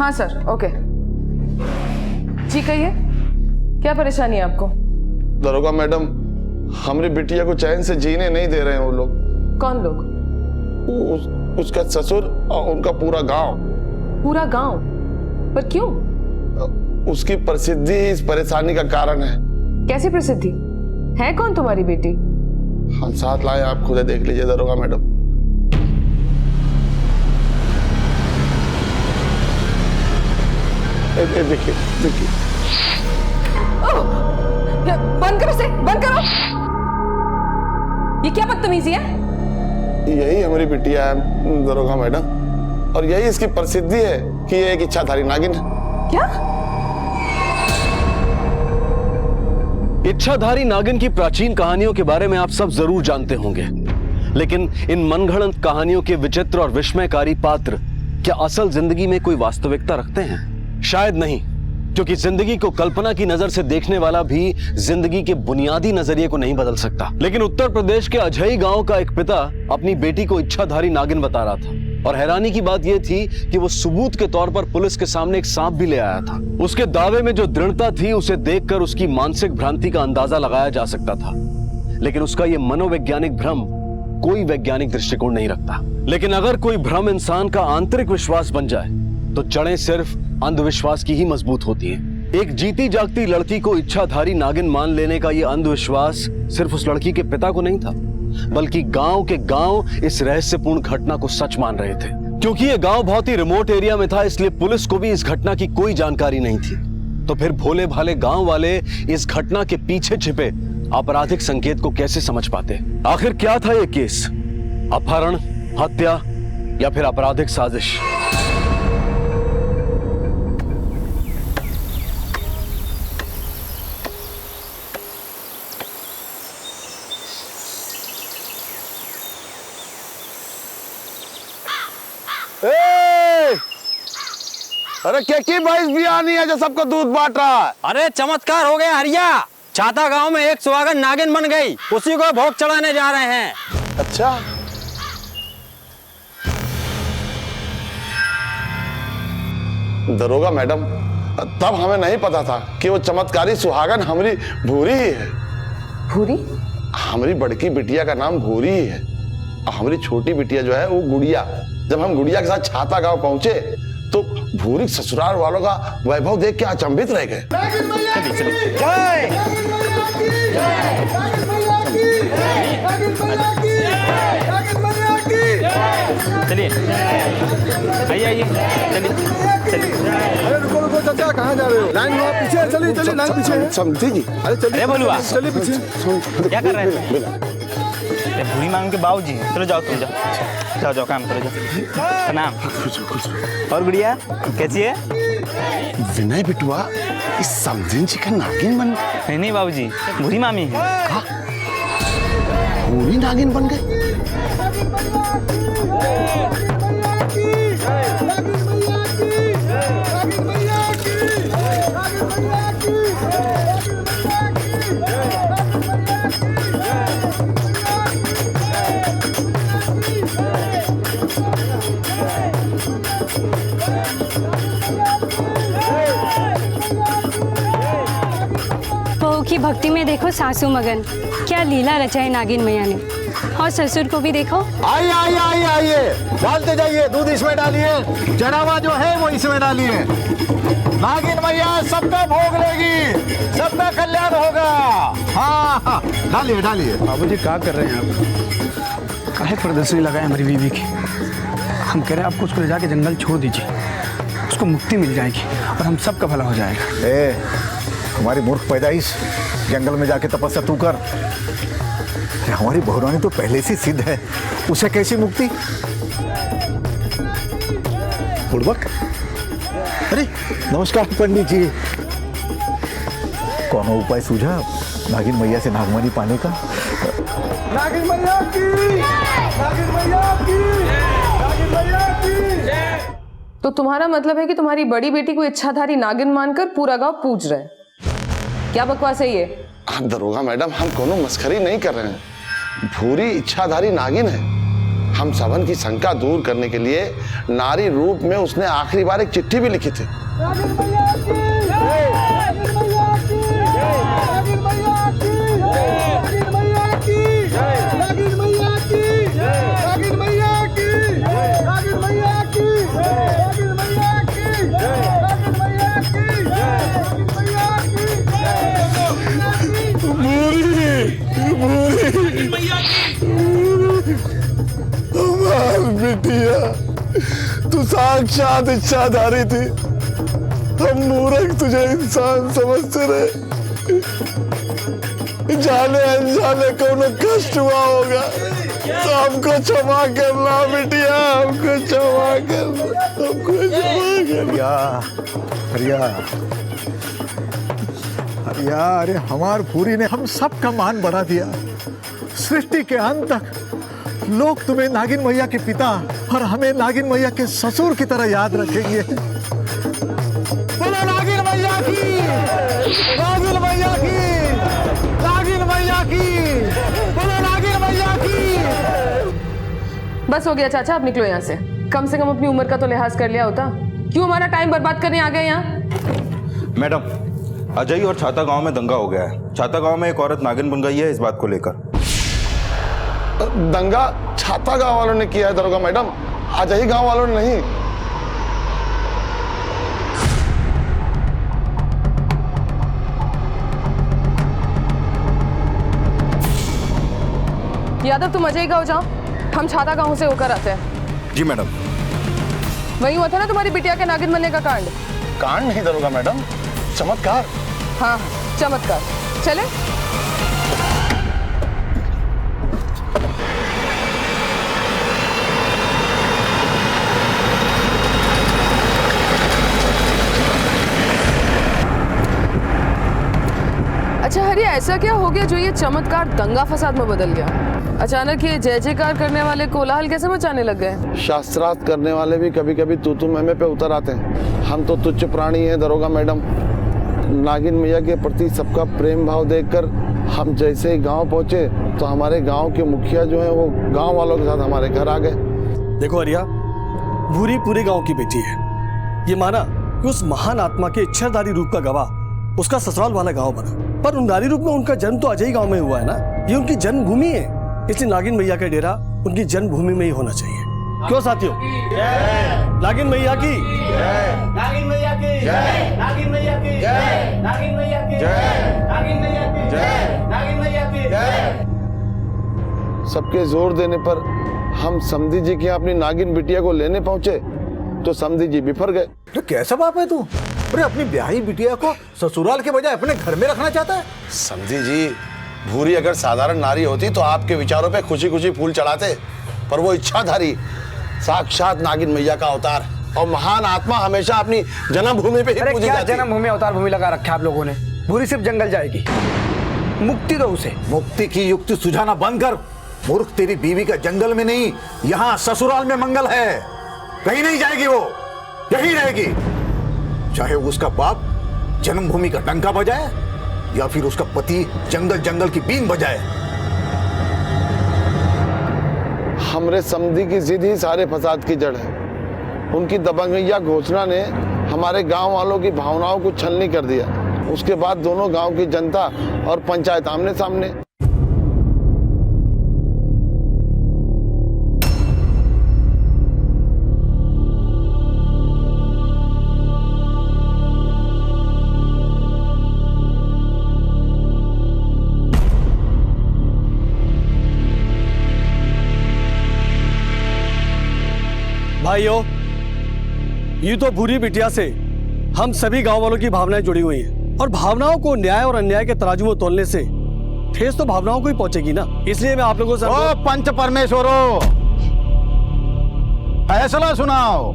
हाँ sir, okay. जी कहिए, क्या परेशानी है आपको? दरोगा मैडम, हमारी बिटिया को चैन से जीने नहीं दे रहे हैं वो लोग। कौन लोग? उसका ससुर और उनका पूरा गांव। पूरा गांव? पर क्यों? उसकी प्रसिद्धि इस परेशानी का कारण है। कैसी प्रसिद्धि है? कौन तुम्हारी बेटी? हम साथ लाए, आप खुद देख लीजिए दरोगा मैडम। देखिए देखिए। बंद करो से, बंद करो। ये क्या बदतमीजी है? यही हमारी बिटिया है दरोगा मैडम, और यही इसकी प्रसिद्धि है कि ये एक इच्छाधारी नागिन है। क्या? इच्छाधारी नागिन की प्राचीन कहानियों के बारे में आप सब जरूर जानते होंगे, लेकिन इन मनगढ़ंत कहानियों के विचित्र और विस्मयकारी पात्र क्या असल जिंदगी में कोई वास्तविकता रखते हैं? शायद नहीं, क्योंकि जिंदगी को कल्पना की नजर से देखने वाला भी जिंदगी के बुनियादी नजरिए को नहीं बदल सकता। लेकिन उत्तर प्रदेश के अजई गांव का एक पिता अपनी बेटी को इच्छाधारी नागिन बता रहा था, और हैरानी की बात यह थी कि वो सबूत के तौर पर पुलिस के सामने एक सांप भी ले आया था। उसके दावे में जो दृढ़ता थी, उसे देखकर उसकी मानसिक भ्रांति का अंदाजा लगाया जा सकता था, लेकिन उसका यह मनोवैज्ञानिक भ्रम कोई वैज्ञानिक दृष्टिकोण नहीं रखता। लेकिन अगर कोई भ्रम इंसान का आंतरिक विश्वास बन जाए तो जड़ें सिर्फ अंधविश्वास की ही मजबूत होती हैं। एक जीती जागती लड़की को इच्छाधारी नागिन मान लेने का यह अंधविश्वास सिर्फ उस लड़की के पिता को नहीं था, बल्कि गांव के गांव इस रहस्यपूर्ण घटना को सच मान रहे थे। क्योंकि यह गांव बहुत ही रिमोट एरिया में था, इसलिए पुलिस को भी इस घटना की कोई जानकारी नहीं थी। तो फिर भोले भाले गांव वाले इस घटना के पीछे छिपे आपराधिक संकेत को कैसे समझ पाते? आखिर क्या था यह केस? अपहरण, हत्या या फिर आपराधिक साजिश? अरे क्या की भैंस भी आनी है जो सबको दूध बांट रहा है? अरे चमत्कार हो गया हरिया, छाता गांव में एक सुहागन नागिन बन गई, उसी को भोग चढ़ाने जा रहे हैं। अच्छा, दरोगा मैडम, तब हमें नहीं पता था कि वो चमत्कारी सुहागन हमारी भूरी ही है। भूरी? हमारी बड़की बिटिया का नाम भूरी ही है, और हमारी छोटी बिटिया जो है वो गुड़िया। जब हम गुड़िया के साथ छाता गांव पहुंचे तो भूरी ससुराल वालों का वैभव देख के अचंभित रह गए। चलिए आइए आइए, चलिए चलिए। अरे रुको रुको चाचा, कहाँ जा रहे हो? लाइन में पीछे, चलिए चलिए, लाइन पीछे है। समझी जी। अरे चलिए, अरे बोलुआ, चलिए पीछे। क्या कर रहे हैं? भूरी मांग के बाबूजी हैं। चलो जाओ, तुम जाओ जाओ जाओ, काम करो, जाओ। प्रणाम। और गुड़िया कैसी है? विनय बिटुआ, इस समझिन जी का नागिन बन? नहीं बाबूजी, भूरी मामी है। भूरी नागिन बन गए? बहू की भक्ति में देखो सासू मगन, क्या लीला रचाई नागिन मैया ने। और ससुर को भी देखो। आइए आइए आइए आइए, डालते जाइए, दूध इसमें डालिए, चढ़ावा जो है वो इसमें डालिए। नागिन मैया सबका भोग लेगी, सबका कल्याण होगा। हाँ हाँ, डालिए डालिए। बाबूजी क्या कर रहे हैं आप? काहे प्रदर्शनी लगाए हमारी बीवी की? हम कह रहे हैं आपको उसको ले जाके जंगल छोड़ दीजिए, उसको मुक्ति मिल जाएगी और हम सबका भला हो जाएगा। हमारी मूर्ख पैदाइश, जंगल में जाके तपस्या तू कर। हमारी बहुरानी तो पहले से सिद्ध है, उसे कैसी मुक्ति? बुड़बक, अरे नमस्कार पंडित जी। कौन उपाय सूझा नागिन मैया से नागमणि पाने का? नागिन मैया की, नागिन मैया की, नागिन मैया की। तो तुम्हारा मतलब है कि तुम्हारी बड़ी बेटी को इच्छाधारी नागिन मानकर पूरा गांव पूज रहा है? क्या बकवास है ये? दरोगा मैडम, हम कोनो मस्खरी नहीं कर रहे हैं। भूरी इच्छाधारी नागिन है, हम सबन की शंका दूर करने के लिए नारी रूप में उसने आखिरी बार एक चिट्ठी भी लिखी थी। बिटिया, तू साक्षात इच्छाधारी थी। हम मूर्ख तुझे इंसान समझते रहे। जाने अनजाने को न कष्ट हुआ होगा तो हमको क्षमा करना बिटिया, हमको क्षमा करना, हमको क्षमा करना। हरिया, हरिया, अरे हमार पूरी ने हम सब का मान बढ़ा दिया। सृष्टि के अंत तक लोग तुम्हें नागिन मैया के पिता और हमें नागिन मैया के ससुर की तरह याद रखेंगे। बोलो नागिन मैया की, नागिन मैया की, नागिन मैया की, बोलो नागिन मैया की। बस हो गया चाचा, अब निकलो यहाँ से। कम कम अपनी उम्र का तो लिहाज कर लिया होता। क्यों हमारा टाइम बर्बाद करने आ गए यहाँ? मैडम, अजय और छाता गांव में दंगा हो गया है। छाता गांव में एक औरत नागिन बन गई है, इस बात को लेकर। दंगा छाता गांव वालों ने किया है दरोगा मैडम, अजय गांव वालों ने नहीं। यादव, तुम अजय गांव जाओ, हम छाता गांव से होकर आते हैं। जी मैडम। वही हुआ था ना तुम्हारी बिटिया के नागिन बनने का कांड? कांड नहीं दरोगा मैडम, चमत्कार। हाँ, चमत्कार। चले। अच्छा हरी, ऐसा क्या हो गया जो ये चमत्कार दंगा फसाद में बदल गया? अचानक ये जय जयकार करने वाले कोलाहल कैसे मचाने लग गए? शास्त्रार्थ करने वाले भी कभी कभी तू मैं पे उतर आते हैं। हम तो तुच्छ प्राणी हैं दरोगा मैडम। नागिन मैया के प्रति सबका प्रेम भाव देखकर हम जैसे ही गांव पहुंचे तो हमारे गांव के मुखिया जो हैं वो गांव वालों के साथ हमारे घर आ गए। देखो हरिया, भूरी पूरे गांव की बेटी है। ये माना कि उस महान आत्मा के इच्छाधारी रूप का गवाह उसका ससुराल वाला गांव बना, पर उन नारी रूप में उनका जन्म तो अजय गांव में हुआ है ना। ये उनकी जन्मभूमि है, इसलिए नागिन मैया का डेरा उनकी जन्मभूमि में ही होना चाहिए। क्यों साथियों? नागिन मैया की, नागिन मैया की, नागिन मैया की, नागिन मैया की, नागिन मैया की, नागिन मैया की। सबके जोर देने पर हम समधी जी के यहाँ अपनी नागिन बिटिया को लेने पहुंचे तो समधी जी बिफर गए। तो कैसा बाप है तू? अरे अपनी ब्याही बिटिया को ससुराल के बजाय अपने घर में रखना चाहता है? समधी जी, भूरी अगर साधारण नारी होती तो आपके विचारों पे खुशी खुशी फूल चढ़ाते, पर वो इच्छाधारी साक्षात नागिन मैया का अवतार और महान आत्मा हमेशा अपनी जन्मभूमि पे ही पूजी जाती है। जन्मभूमि अवतार भूमि लगा रखा आप लोगों ने। भूरी सिर्फ जंगल जाएगी, मुक्ति दो उसे। मुक्ति की युक्ति सुझाना बंद कर मूर्ख। तेरी बीवी का जंगल में नहीं, यहाँ ससुराल में मंगल है। कहीं नहीं जाएगी वो, यही रहेगी। चाहे उसका बाप जन्मभूमि का डंका बजाए या फिर उसका पति जंगल जंगल की बीन बजाए। हमरे समधी की जिद ही सारे फसाद की जड़ है। उनकी दबंगैया घोषणा ने हमारे गांव वालों की भावनाओं को छलनी कर दिया। उसके बाद दोनों गांव की जनता और पंचायत आमने सामने। भाइयों, ये तो भूरी बिटिया से हम सभी गांव वालों की भावनाएं जुड़ी हुई हैं, और भावनाओं को न्याय और अन्याय के तराजू में तोलने से ठेस तो भावनाओं को ही पहुंचेगी ना। इसलिए मैं आप लोगों से ओ पंच परमेश्वरों, फैसला सुनाओ।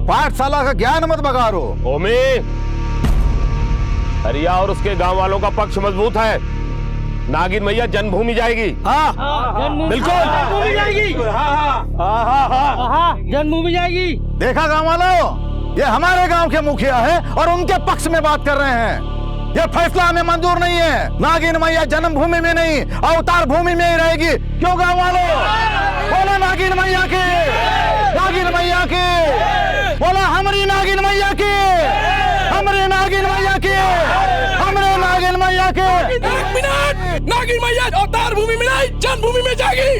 पाठशाला का ज्ञान मत बगारो। ओमी, हरिया और उसके गांव वालों का पक्ष मजबूत है। नागिन मैया जन्मभूमि जाएगी। हाँ, बिल्कुल जन्मभूमि जाएगी। जन्मभूमि जाएगी। देखा गांव वालों, ये हमारे गांव के मुखिया है और उनके पक्ष में बात कर रहे हैं। ये फैसला हमें मंजूर नहीं है। नागिन मैया जन्मभूमि में नहीं, अवतार भूमि में ही रहेगी। क्यों गांव वालों? बोला नागिन मैया की, नागिन मैया की, बोला हमारी नागिन मैया की, हमारे नागिन मैया की, हमारे नागिन मैया की। एक मिनट, नागिन मैया अवतार भूमि में नहीं जन्मभूमि में जागी।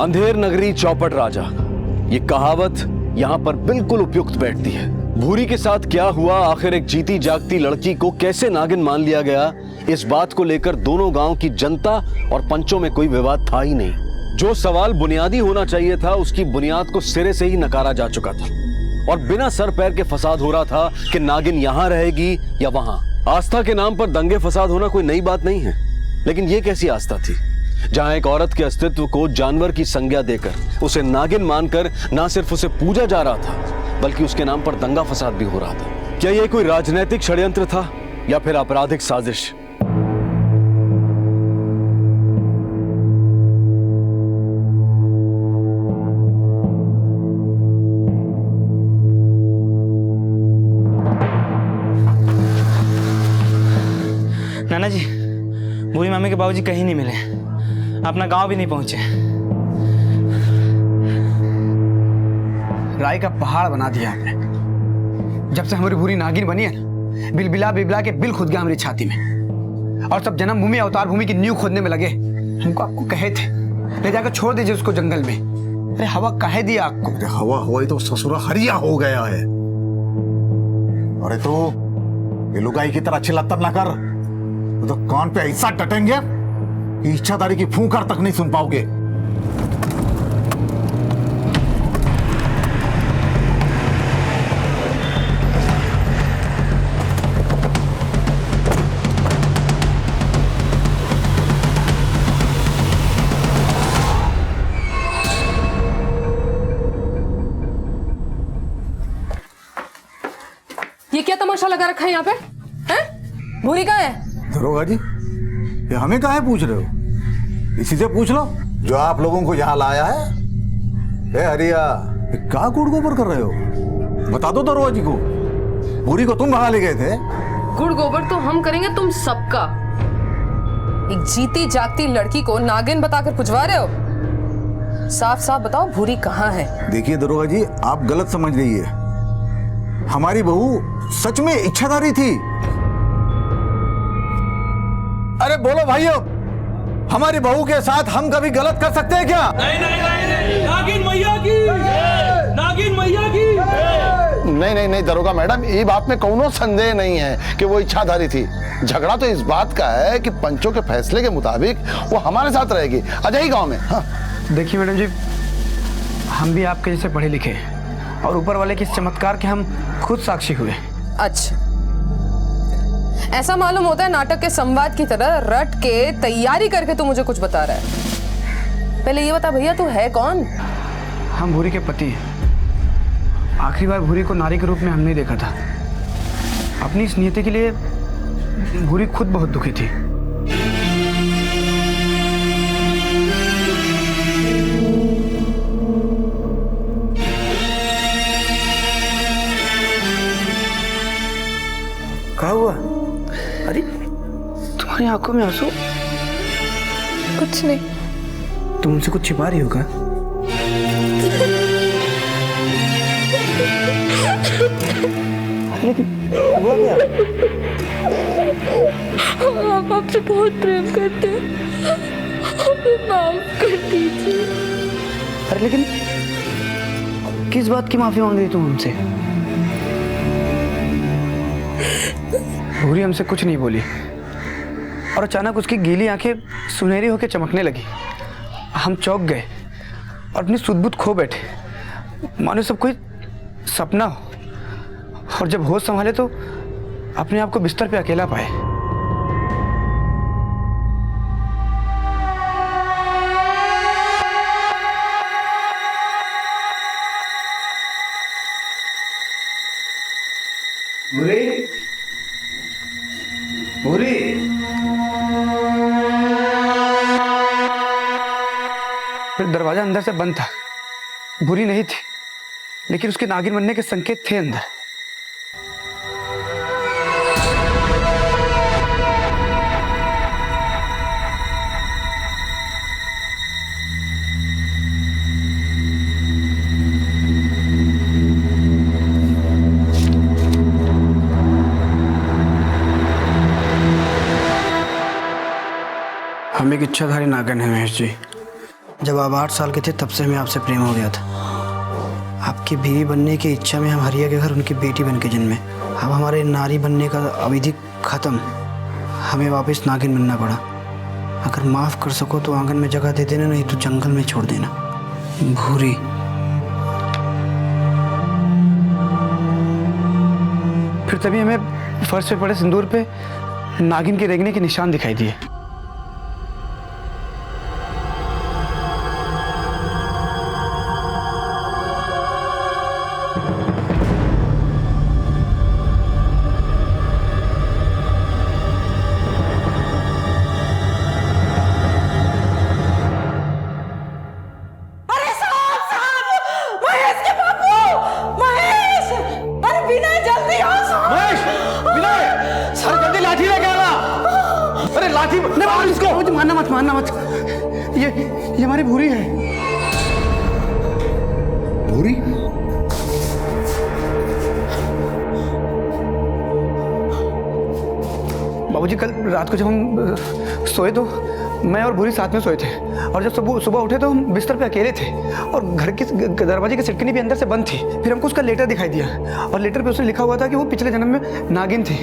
अंधेर नगरी चौपट राजा, ये कहावत यहां पर बिल्कुल उपयुक्त बैठती है। भूरी के साथ क्या हुआ, आखिर एक जीती जागती लड़की को कैसे नागिन मान लिया गया, इस बात को लेकर दोनों गांव की जनता और पंचों में कोई विवाद था ही नहीं। जो सवाल बुनियादी होना चाहिए था उसकी बुनियाद को सिरे से ही नकारा जा चुका था और बिना सर पैर के फसाद हो रहा था कि नागिन यहां रहेगी या वहां। आस्था के नाम पर दंगे फसाद होना कोई नई बात नहीं है, लेकिन यह कैसी आस्था थी जहां एक औरत के अस्तित्व को जानवर की संज्ञा देकर उसे नागिन मानकर ना सिर्फ उसे पूजा जा रहा था बल्कि उसके नाम पर दंगा फसाद भी हो रहा था। क्या यह कोई राजनीतिक षड्यंत्र था या फिर आपराधिक साजिश? नाना जी, बूढ़ी मामी के बाबूजी कहीं नहीं मिले, अपना गांव भी नहीं पहुंचे। राय का पहाड़ बना दिया आपने। जब से हमारी बुरी नागिन बनी है ना, बिलबिला बिलबिला के बिल खुद गया हमारी छाती में, और सब जन्मभूमि अवतार भूमि की नींव खोदने में लगे। हमको आपको कहे थे ले जाकर छोड़ दीजिए उसको जंगल में। अरे हवा कहे दिया आपको? अरे हवा हवाई तो ससुरा हरिया हो गया है। अरे तो ये लुगाई की तरह चिल्लातर ना कर, तो कान पे ऐसा टटेंगे कि इच्छाधारी की फूंकार तक नहीं सुन पाओगे। ये क्या तमाशा लगा रखा है यहाँ पे? हैं? भूरी कहाँ है? दरोगा जी, ये हमें काहे पूछ रहे हो? इसी से पूछ लो जो आप लोगों को यहाँ लाया है। ए हरिया, ये क्या गुड़ गोबर कर रहे हो? बता दो दरोगा जी को। भूरी को तुम भगा ले गए थे। गुड़ गोबर तो हम करेंगे तुम सबका। एक जीती जागती लड़की को नागिन बताकर पुजवा रहे हो? साफ साफ बताओ भूरी कहाँ है? देखिए दरोगा जी, आप गलत समझ रही है। हमारी बहू सच में इच्छाधारी थी। अरे बोलो भाइयों, हमारी बहू के साथ हम कभी गलत कर सकते हैं क्या? नहीं नहीं नहीं, नागिन मैया की, नागिन मैया की। नहीं दरोगा मैडम, ये बात में कोनो संदेह नहीं है कि वो इच्छाधारी थी। झगड़ा तो इस बात का है कि पंचों के फैसले के मुताबिक वो हमारे साथ रहेगी अजय गांव में। हाँ। देखिए मैडम जी, हम भी आपके जैसे पढ़े लिखे हैं और ऊपर वाले के इस चमत्कार के हम खुद साक्षी हुए। अच्छा, ऐसा मालूम होता है नाटक के संवाद की तरह रट के तैयारी करके तू मुझे कुछ बता रहा है। पहले ये बता भैया, तू है कौन? हम भूरी के पति हैं। आखिरी बार भूरी को नारी के रूप में हमने देखा था। अपनी इस नियति के लिए भूरी खुद बहुत दुखी थी। क्या हुआ? अरे तुम्हारी आंखों में आंसू? कुछ नहीं। तुम उनसे कुछ छिपा रही हो क्या? हुआ क्या? आप आपसे बहुत प्रेम करते हैं, हमें माफ कर दीजिए। अरे लेकिन किस बात की माफी मांग रही तुम हमसे? भूरी हमसे कुछ नहीं बोली और अचानक उसकी गीली आंखें सुनहरी होकर चमकने लगी। हम चौंक गए और अपनी सुध-बुध खो बैठे, मानो सब कोई सपना हो। और जब होश संभाले तो अपने आप को बिस्तर पे अकेला पाए। भूरी, भूरी, फिर दरवाजा अंदर से बंद था। भूरी नहीं थी, लेकिन उसके नागिन बनने के संकेत थे अंदर। हम एक इच्छाधारी नागिन हैं महेश जी। जब आप 8 साल के थे तब से हमें आपसे प्रेम हो गया था। आपकी बीवी बनने की इच्छा में हम हरिया के घर उनकी बेटी बन के जन्मे। अब हमारे नारी बनने का अवधि खत्म, हमें वापस नागिन बनना पड़ा। अगर माफ़ कर सको तो आंगन में जगह दे देना, नहीं तो जंगल में छोड़ देना। भूरी। फिर तभी हमें फर्श पे पड़े सिंदूर पे नागिन के रेंगने के निशान दिखाई दिए। मारना मत। ये हमारी भूरी है। भूरी? बाबूजी, कल रात को जब हम सोए तो मैं और भूरी साथ में सोए थे, और जब सुबह उठे तो हम बिस्तर पे अकेले थे और घर की दरवाजे की सिटकनी भी अंदर से बंद थी। फिर हमको उसका लेटर दिखाई दिया और लेटर पे उसने लिखा हुआ था कि वो पिछले जन्म में नागिन थी।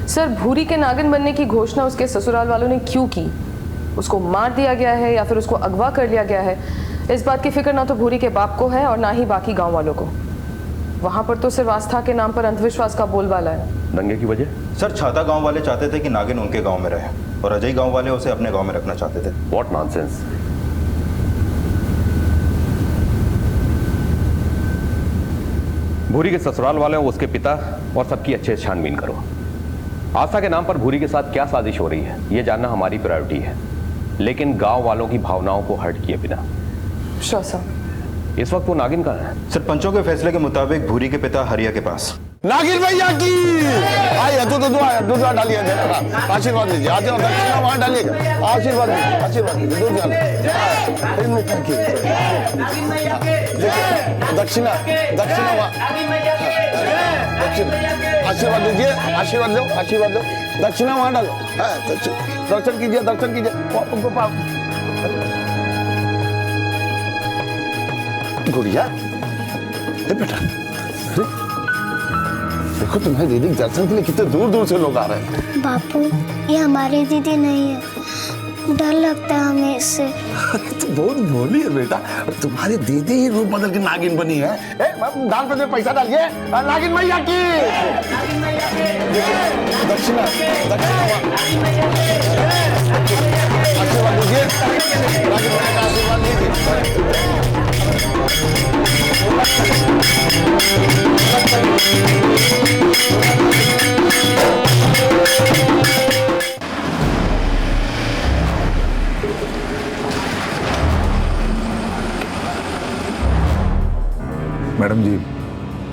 सर, भूरी के नागिन बनने की घोषणा उसके ससुराल वालों ने क्यों की? उसको मार दिया गया है या फिर उसको अगवा कर लिया गया है, इस बात की फिक्र ना तो भूरी के बाप को है और ना ही बाकी गांव वालों को। वहां पर तो सिर्फ आस्था के नाम पर अंधविश्वास का बोलबाला है। दंगे की वजह? सर, छाता गांव वाले चाहते थे कि नागिन उनके गांव में रहे और अजय गांव वाले उसे अपने गांव में रखना चाहते थे। What nonsense. भूरी के ससुराल वाले उसके पिता और सबकी अच्छे से छानबीन करो। आस्था के नाम पर भूरी के साथ क्या साजिश हो रही है, यह जानना हमारी प्रायोरिटी है, लेकिन गांव वालों की भावनाओं को हर्ट किए बिना। Sure sir. इस वक्त वो नागिन कहाँ है? सरपंचों के फैसले के मुताबिक भूरी के पिता हरिया के पास। नागिन भैया की आइए, दूध डालिए, आशीर्वाद लीजिए। आते हो दक्षिणा वहां डालिएगा, आशीर्वाद लीजिए, आशीर्वाद लीजिए, दूध डालिए। दक्षिणा वहां, आशीर्वाद लीजिए, आशीर्वाद लो, आशीर्वाद लो। दक्षिणा वहां डालो, दर्शन कीजिए, दर्शन कीजिए। गुड़िया, बेटा देखो, तुम्हारी दीदी के दर्शन के लिए कितने दूर दूर से लोग आ रहे हैं। बापू, ये हमारी दीदी नहीं है, डर लगता है हमें इससे। तो बहुत भोली है बेटा, तुम्हारी दीदी ही रूप बदल के नागिन बनी है। दान पे पैसा डालिए नागिन मैया की। दक्षिणा आशीर्वाद लीजिए, नागिन मैया का आशीर्वाद लीजिए। मैडम जी,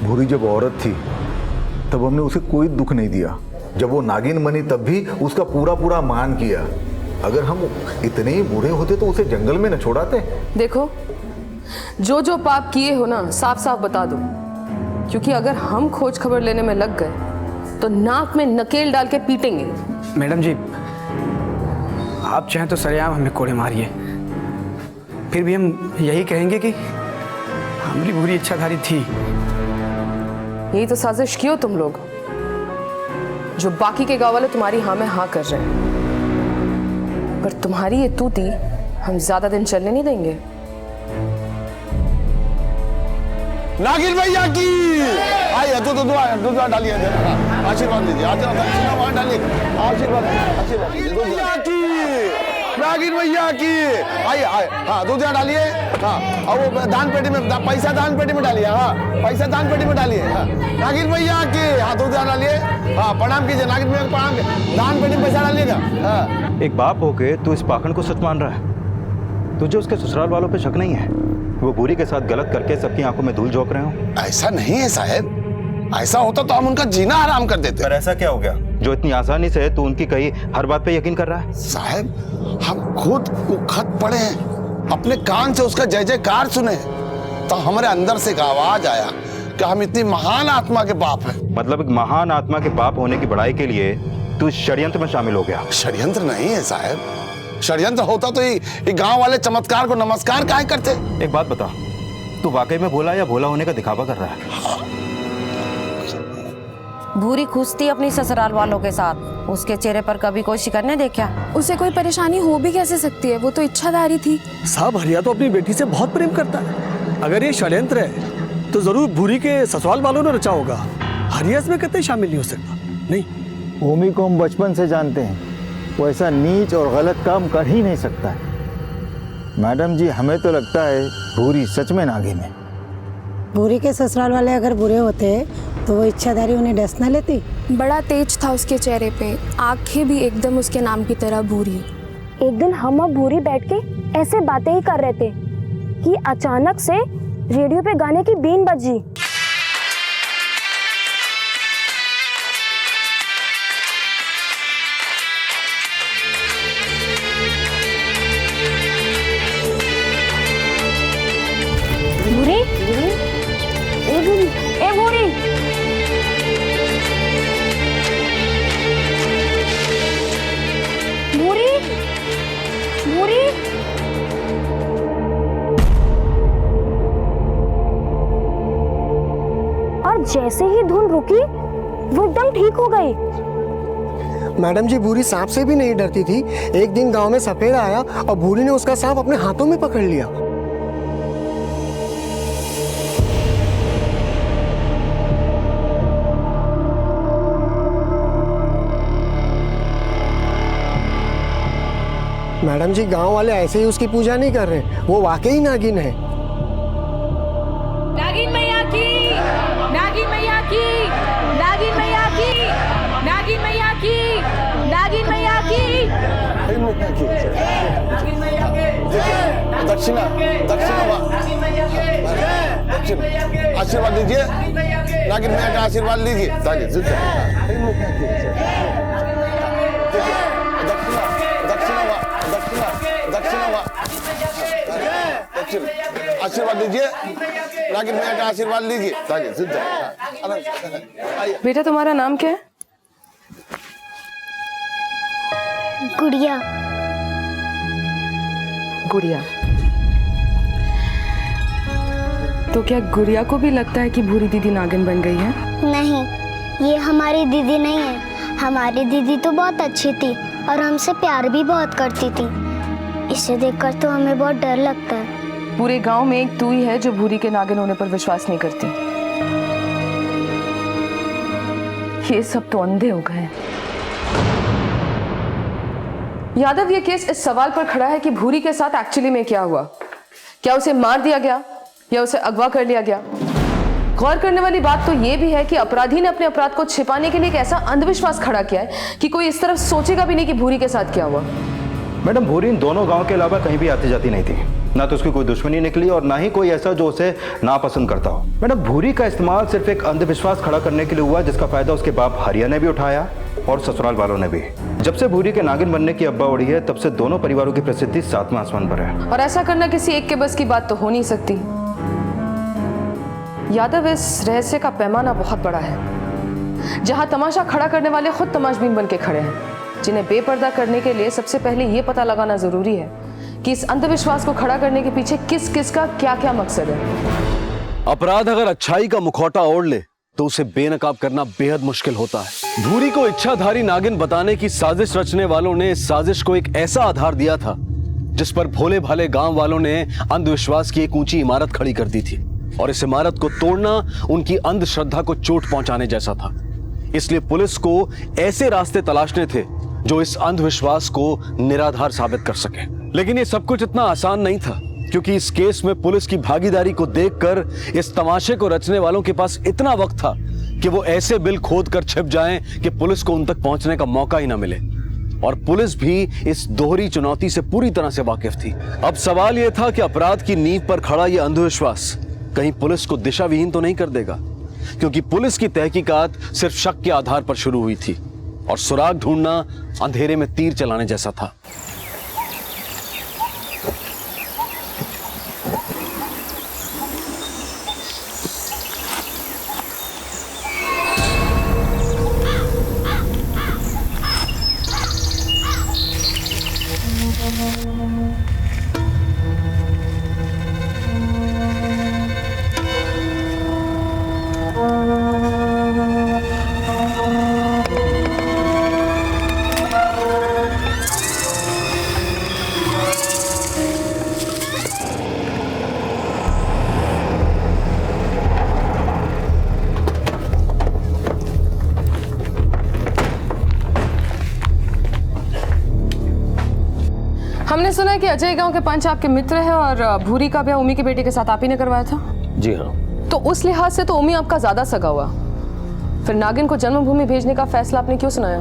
भूरी जब औरत थी तब हमने उसे कोई दुख नहीं दिया। जब वो नागिन बनी तब भी उसका पूरा पूरा मान किया। अगर हम इतने ही बूढ़े होते तो उसे जंगल में न छोड़ाते। देखो, जो जो पाप किए हो ना, साफ साफ बता दो, क्योंकि अगर हम खोज खबर लेने में लग गए तो नाक में नकेल डाल के पीटेंगे। मैडम जी, आप चाहें तो सरेआम हमें कोड़े मारिए, फिर भी हम यही कहेंगे कि हमारी बुरी इच्छाधारी थी। यही तो साजिश की हो तुम लोग, जो बाकी के गांव वाले तुम्हारी हाँ में हाँ कर रहे हैं। पर तुम्हारी ये तूती हम ज्यादा दिन चलने नहीं देंगे। नागिन भैया की आइए, दूध डालिए, आशीर्वाद लीजिए, आशीर्वाद डालिए, आशीर्वाद भैया की, नागिन भैया की। आइए हाँ, दूध डालिए। हाँ, और वो दान पेटी में पैसा दान पेटी में डालिए। हाँ, पैसा दान पेटी में डालिए। हाँ, नागिन भैया की। हाँ, दूध डालिए। हाँ, प्रणाम कीजिए नागिन भैया को, प्रणाम कीजिए। दान पेटी में पैसा डालिएगा। हाँ। एक बाप होके तू इस पाखंड को सच मान रहा है? तुझे उसके ससुराल वालों पे शक नहीं है? वो बुरी के साथ गलत करके सबकी आंखों में धूल झोंक रहे हो? ऐसा नहीं है साहब, ऐसा होता तो हम उनका जीना हराम कर देते। पर ऐसा क्या हो गया जो इतनी आसानी से तू उनकी कही हर बात पे यकीन कर रहा है? साहब, हम खुद वो खत पढ़े हैं, अपने कान से उसका जय जयकार सुने, तो हमारे अंदर से एक आवाज आया कि हम इतनी महान आत्मा के बाप हैं। मतलब एक महान आत्मा के बाप होने की बड़ाई के लिए तू षड्यंत्र में शामिल हो गया? षड्यंत्र नहीं है साहब, षड्यंत्र होता तो ये गांव वाले चमत्कार को नमस्कार काहे करते? एक बात बता, तू वाकई में भोला या भोला होने का दिखावा कर रहा है? भूरी खुश थी अपनी ससुराल वालों के साथ, उसके चेहरे पर कभी कोई शिकन नहीं देखा। उसे कोई परेशानी हो भी कैसे सकती है, वो तो इच्छाधारी थी। साहब, हरिया तो अपनी बेटी से बहुत प्रेम करता है। अगर ये षड्यंत्र है तो जरूर भूरी के ससुराल वालों ने रचा होगा। हरिया इसमें कतई शामिल नहीं हो सकता। नहीं, भूमि को हम बचपन से जानते हैं, वो ऐसा नीच और गलत काम कर ही नहीं सकता है। मैडम जी, हमें तो लगता है भूरी सच में नागिन है। भूरी के ससुराल वाले अगर बुरे होते तो वो इच्छाधारी उन्हें डस न लेती। बड़ा तेज था उसके चेहरे पे, आंखें भी एकदम उसके नाम की तरह भूरी। एक दिन हम और भूरी बैठ के ऐसे बातें ही कर रहे थे कि अचानक से रेडियो पे गाने की बीन बजी। भूरी, ए भूरी, भूरी, भूरी। और जैसे ही धुन रुकी वो एकदम ठीक हो गई। मैडम जी, भूरी सांप से भी नहीं डरती थी। एक दिन गांव में सपेड़ा आया और भूरी ने उसका सांप अपने हाथों में पकड़ लिया। मैडम जी, गांव वाले ऐसे ही उसकी पूजा नहीं कर रहे, वो वाकई नागिन है। नागिन मैया की, नागिन मैया की, नागिन मैया की, नागिन मैया की, नागिन मैया की, नागिन मैया की। दक्षिणा आशीर्वाद लीजिए, नागिन मैया का आशीर्वाद लीजिए। आशीर्वाद लीजिए, नागिन मैया का आशीर्वाद लीजिए। बेटा, तुम्हारा नाम क्या है? गुड़िया। गुड़िया। तो क्या गुड़िया को भी लगता है कि भूरी दीदी नागिन बन गई है? नहीं, ये हमारी दीदी नहीं है। हमारी दीदी तो बहुत अच्छी थी, और हमसे प्यार भी बहुत करती थी। इसे देखकर तो हमें बहुत डर लगता है। पूरे गांव में एक तू ही है जो भूरी के नागिन होने पर विश्वास नहीं करती। ये सब तो अंधे हो गए। यादव, ये केस इस सवाल पर खड़ा है कि भूरी के साथ एक्चुअली में क्या हुआ। क्या उसे मार दिया गया या उसे अगवा कर लिया गया? गौर करने वाली बात तो यह भी है कि अपराधी ने अपने अपराध को छिपाने के लिए एक ऐसा अंधविश्वास खड़ा किया है कि कोई इस तरफ सोचेगा भी नहीं कि भूरी के साथ क्या हुआ। मैडम, भूरी इन दोनों गांव के अलावा कहीं भी आती जाती नहीं थी। ना तो उसकी कोई दुश्मनी निकली और ना ही कोई ऐसा जो उसे नापसंद करता हो। मैडम, भूरी का इस्तेमाल सिर्फ एक अंधविश्वास खड़ा करने के लिए हुआ जिसका फायदा उसके बाप हरिया ने भी उठाया और ससुराल वालों ने भी। जब से भूरी के नागिन बनने की अब्बा उड़ी है तब से दोनों परिवारों की प्रसिद्धि 7वें आसमान पर है। और ऐसा करना किसी एक के बस की बात तो हो नहीं सकती। यादव, इस रहस्य का पैमाना बहुत बड़ा है। जहां तमाशा खड़ा करने वाले खुद तमाशबीन बन के खड़े हैं, जिन्हें बेपर्दा करने के लिए सबसे पहले यह पता लगाना जरूरी है कि इस अंधविश्वास को खड़ा करने के पीछे किस किस का क्या क्या मकसद है। अपराध अगर अच्छाई का मुखौटा ओढ़ ले तो उसे बेनकाब करना बेहद मुश्किल होता है। भूरी को इच्छाधारी नागिन बताने की साजिश रचने वालों ने इस साजिश को एक ऐसा आधार दिया था जिस पर भोले भाले गांव वालों ने अंधविश्वास की एक ऊंची इमारत खड़ी कर दी थी, और इस इमारत को तोड़ना उनकी अंधश्रद्धा को चोट पहुंचाने जैसा था। इसलिए पुलिस को ऐसे रास्ते तलाशने थे जो इस अंधविश्वास को निराधार साबित कर सके। लेकिन ये सब कुछ इतना आसान नहीं था, क्योंकि इस केस में पुलिस की भागीदारी को देखकर इस तमाशे को रचने वालों के पास इतना वक्त था कि वो ऐसे बिल खोद कर छिप जाएं कि पुलिस को उन तक पहुंचने का मौका ही ना मिले। और पुलिस भी इस दोहरी चुनौती से पूरी तरह से वाकिफ थी। अब सवाल यह था कि अपराध की नींव पर खड़ा यह अंधविश्वास कहीं पुलिस को दिशा विहीन तो नहीं कर देगा, क्योंकि पुलिस की तहकीकात सिर्फ शक के आधार पर शुरू हुई थी और सुराग ढूंढना अंधेरे में तीर चलाने जैसा था। हमने सुना है कि अजय गांव के पंच आपके मित्र है और भूरी का ब्याह उमी की बेटी के साथ आप ही ने करवाया था। जी हाँ। तो उस लिहाज से तो उमी आपका ज्यादा सगा हुआ, फिर नागिन को जन्मभूमि भेजने का फैसला आपने क्यों सुनाया?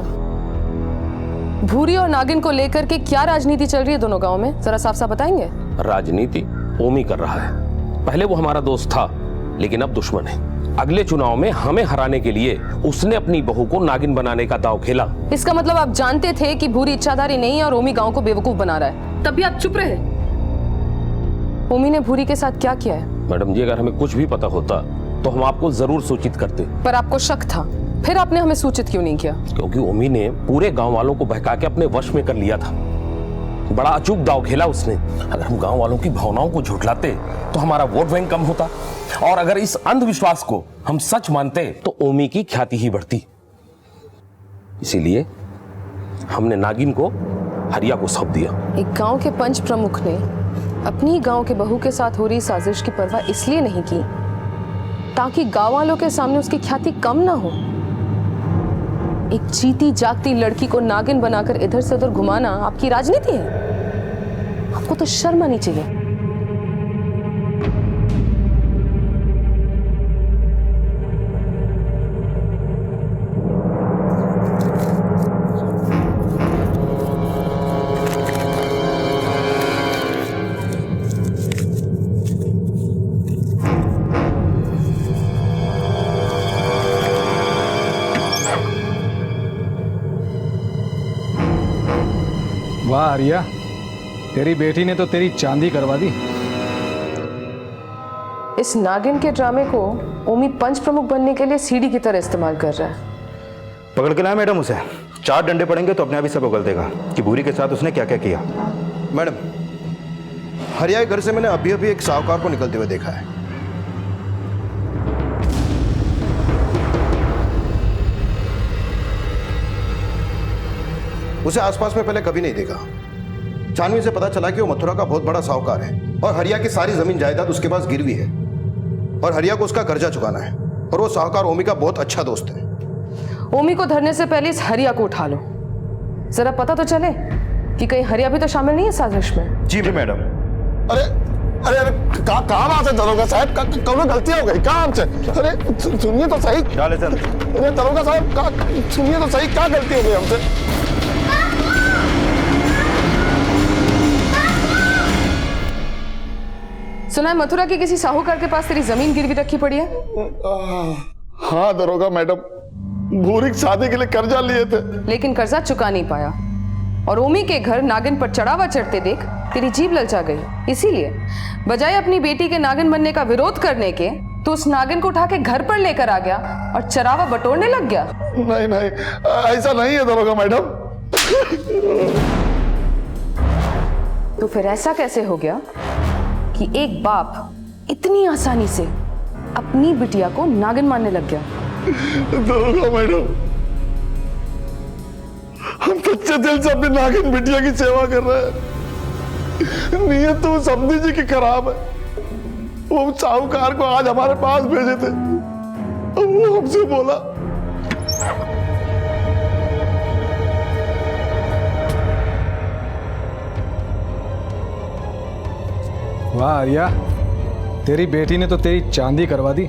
भूरी और नागिन को लेकर के क्या राजनीति चल रही है दोनों गांव में, जरा साफ साफ बताएंगे? राजनीति उमी कर रहा है। पहले वो हमारा दोस्त था, लेकिन अब दुश्मन है। अगले चुनाव में हमें हराने के लिए उसने अपनी बहू को नागिन बनाने का दांव खेला। इसका मतलब आप जानते थे कि भूरी इच्छाधारी नहीं है और ओमी गांव को बेवकूफ बना रहा है, तब भी आप चुप रहे। ओमी ने भूरी के साथ क्या किया है? मैडम जी, अगर हमें कुछ भी पता होता तो हम आपको जरूर सूचित करते। पर आपको शक था, फिर आपने हमें सूचित क्यों नहीं किया? क्योंकि ओमी ने पूरे गाँव वालों को बहका के अपने वश में कर लिया था। बड़ा अचूक दांव खेला उसने। अगर हम गाँव वालों की भावनाओं को झुठलाते तो हमारा वोट बैंक कम होता, और अगर इस अंधविश्वास को हम सच मानते तो ओमी की ख्याति ही बढ़ती। इसीलिए हमने नागिन को हरिया को सौंप दिया। एक गांव के पंच प्रमुख ने अपनी गांव के बहू के साथ हो रही साजिश की परवाह इसलिए नहीं की ताकि गांव वालों के सामने उसकी ख्याति कम ना हो। एक जीती जागती लड़की को नागिन बनाकर इधर से उधर घुमाना आपकी राजनीति है? आपको तो शर्म आनी चाहिए। वाह आर्या, तेरी बेटी ने तो तेरी चांदी करवा दी। इस नागिन के ड्रामे को ओमी पंच प्रमुख बनने के लिए सीढ़ी की तरह इस्तेमाल कर रहा है। पकड़ के लाए मैडम उसे। 4 डंडे पड़ेंगे तो अपने आप ही सब उगल देगा कि भूरी के साथ उसने क्या क्या किया। मैडम, हरिया के घर से मैंने अभी अभी एक साहूकार को निकलते हुए देखा है। उसे आसपास में पहले कभी नहीं देखा। छानबीन से पता चला कि वो मथुरा का बहुत बड़ा साहूकार है और हरिया की सारी जमीन जायदाद उसके पास गिरवी है और हरिया को उसका कर्जा चुकाना है। और वो साहूकार ओमी का बहुत अच्छा दोस्त है। ओमी को धरने से पहले इस हरिया को उठा लो, जरा पता तो चले कि कहीं हरिया भी तो शामिल नहीं है साजिश में। जी मैडम। अरे अरे अरे कहाँ बात है दरोगा साहब, कौन गलती हो गई कहाँ हमसे? अरे सुनिए तो सही। अरे दरोगा साहब सुनिए तो सही, क्या गलती हो गई हमसे? सुना है मथुरा के किसी साहूकार के पास तेरी जमीन गिरवी रखी पड़ी है। हाँ दरोगा मैडम, भूरी की शादी के लिए कर्जा लिए थे, लेकिन कर्जा चुका नहीं पाया और ओमी के घर नागिन पर चढ़ावा चढ़ते देख तेरी जीभ ललचा गई। इसीलिए बजाय अपनी बेटी के नागिन बनने का विरोध करने के तो उस नागिन को उठा के घर पर लेकर आ गया और चरावा बटोरने लग गया। नहीं नहीं ऐसा नहीं है दरोगा मैडम। तो फिर ऐसा कैसे हो गया कि एक बाप इतनी आसानी से अपनी बिटिया को नागिन मानने लग गया? दरोगा मैडम, हम सच्चे दिल से अपनी नागिन बिटिया की सेवा कर रहे हैं। नीयत तो समझी जी की खराब है। वो साहूकार को आज हमारे पास भेजे थे, वो हमसे बोला वाह आर्या, तेरी बेटी ने तो तेरी चांदी करवा दी।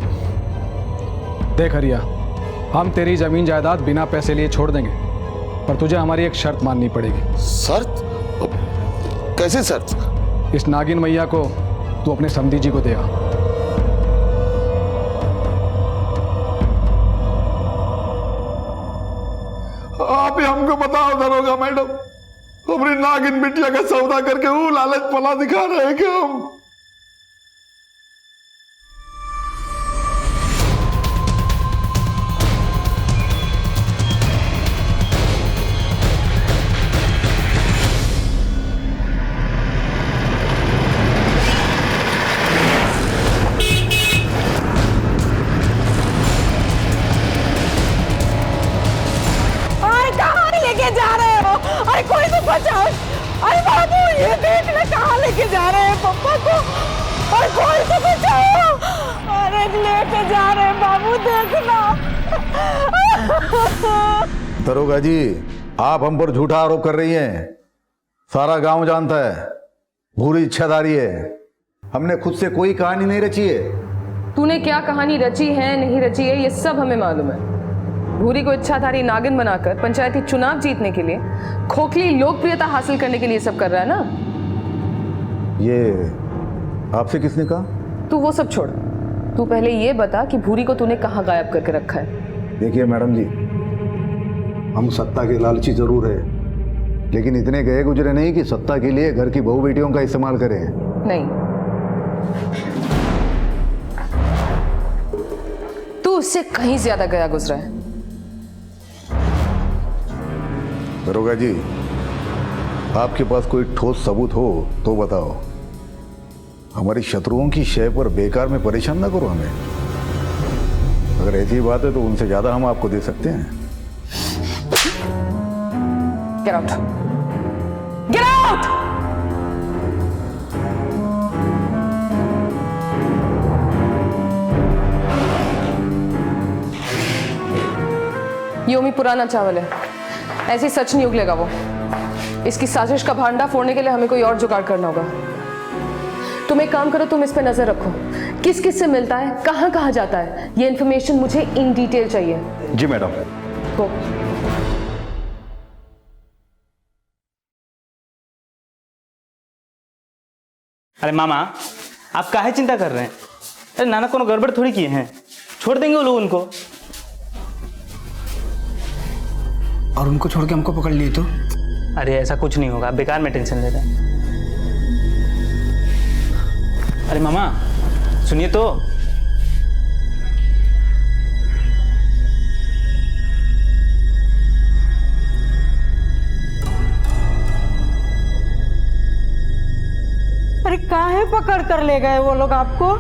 देख आर्या, हम तेरी जमीन जायदाद बिना पैसे लिए छोड़ देंगे, पर तुझे हमारी एक शर्त माननी पड़ेगी। शर्त? कैसी शर्त? इस नागिन मैया को तू अपने समधी जी को दे आ। आप ही हमको बताओ दरोगा मैडम, हमारी नागिन बिटिया का सौदा करके वो लालच पला दिखा रहे हैं कि हम? जा रहे हो? अरे कोई तो बचाओ। अरे बाबू ये देख ले कहाँ लेके जा रहे हैं पप्पा को। अरे कोई तो बचाओ। अरे लेके जा रहे हैं बाबू, देखना। दरोगा जी, आप हम पर झूठा आरोप कर रही हैं। सारा गांव जानता है भूरी इच्छाधारी है। हमने खुद से कोई कहानी नहीं रची है। तूने क्या कहानी रची है नहीं रची है ये सब हमें मालूम है। भूरी को इच्छाधारी नागिन बनाकर पंचायती चुनाव जीतने के लिए, खोखली लोकप्रियता हासिल करने के लिए सब कर रहा है ना। ये आपसे किसने कहा? तू वो सब छोड़, तू पहले ये बता कि भूरी को तूने कहाँ गायब करके रखा है। देखिए मैडम जी, हम सत्ता के लालची जरूर है, लेकिन इतने गए गुजरे नहीं कि सत्ता के लिए घर की बहू बेटियों का इस्तेमाल करें। नहीं, तू उससे कहीं ज्यादा गया गुजरा है। दरोगा जी, आपके पास कोई ठोस सबूत हो तो बताओ। हमारी शत्रुओं की शय पर बेकार में परेशान ना करो हमें। अगर ऐसी बात है तो उनसे ज्यादा हम आपको दे सकते हैं। Get out! Get out! ये ओमी पुराना चावल है, ऐसे सच नहीं उगलेगा वो। इसकी साजिश का भांडा फोड़ने के लिए हमें कोई और जुगाड़ करना होगा। तुम एक काम करो, तुम इस पे नजर रखो, किस किस से मिलता है, कहाँ कहाँ जाता है, ये इन्फॉर्मेशन मुझे इन डिटेल चाहिए। जी मैडम। गो। अरे मामा, आप काहे चिंता कर रहे हैं? अरे नाना कोनो गड़बड़ थोड़ी किए हैं, छोड़ देंगे वो लोग उनको। और उनको छोड़ के हमको पकड़ लिए तो? अरे ऐसा कुछ नहीं होगा, बेकार में टेंशन ले रहे हैं। अरे मामा सुनिए तो। अरे काहे पकड़ कर ले गए वो लोग आपको?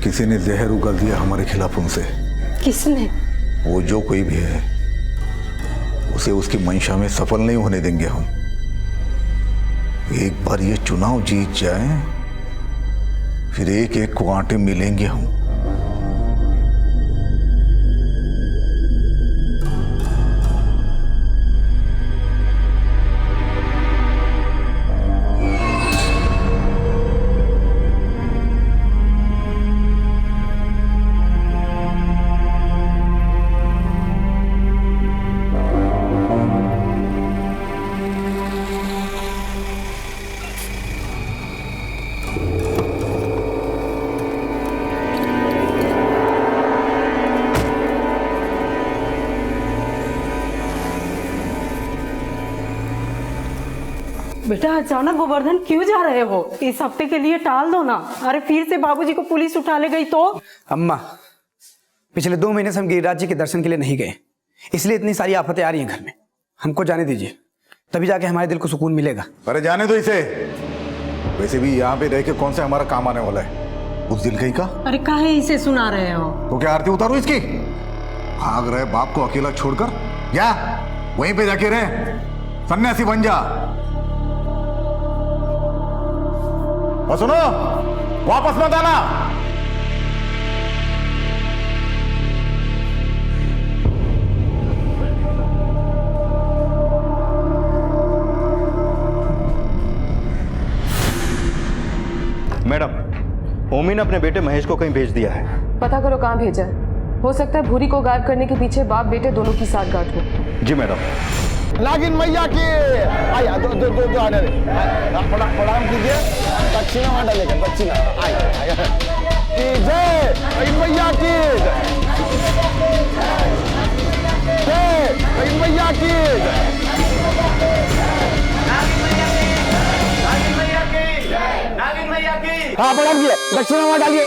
किसी ने जहर उगल दिया हमारे खिलाफ उनसे। किसने? वो जो कोई भी है, उसे उसकी मंशा में सफल नहीं होने देंगे हम। एक बार ये चुनाव जीत जाए, फिर एक एक को आंटे मिलेंगे हम। बेटा अचानक गोवर्धन क्यों जा रहे हो? इस हफ्ते के लिए टाल दो ना। अरे फिर से बाबूजी को पुलिस उठा ले गई तो? अम्मा, पिछले 2 महीने से हम गिरिराज जी के दर्शन के लिए नहीं गए, इसलिए इतनी सारी आफतें आ रही हैं घर में। हमको जाने दीजिए, तभी जाके हमारे दिल को सुकून मिलेगा। अरे जाने दो इसे। वैसे भी यहाँ पे रह के कौन सा हमारा काम आने वाला है? उस दिल कहीं का। अरे काहे इसे सुना रहे हो? तो क्या आरती उतारो इसकी? भाग रहे बाप को अकेला छोड़कर? या वहीं पे जाके रहे, सन्यासी बन जा। और सुनो, वापस मत आना। मैडम, ओमी ने अपने बेटे महेश को कहीं भेज दिया है। पता करो कहाँ भेजा है। हो सकता है भूरी को गायब करने के पीछे बाप बेटे दोनों की साठगांठ हो। जी मैडम। नागिन मैया की आया दो प्रणाम कीजिए। दक्षिणा वहां डालेगा, दक्षिणा की जय मैया की जय मैया की। हाँ प्रणाम कीजिए, दक्षिणा वहां डालिए।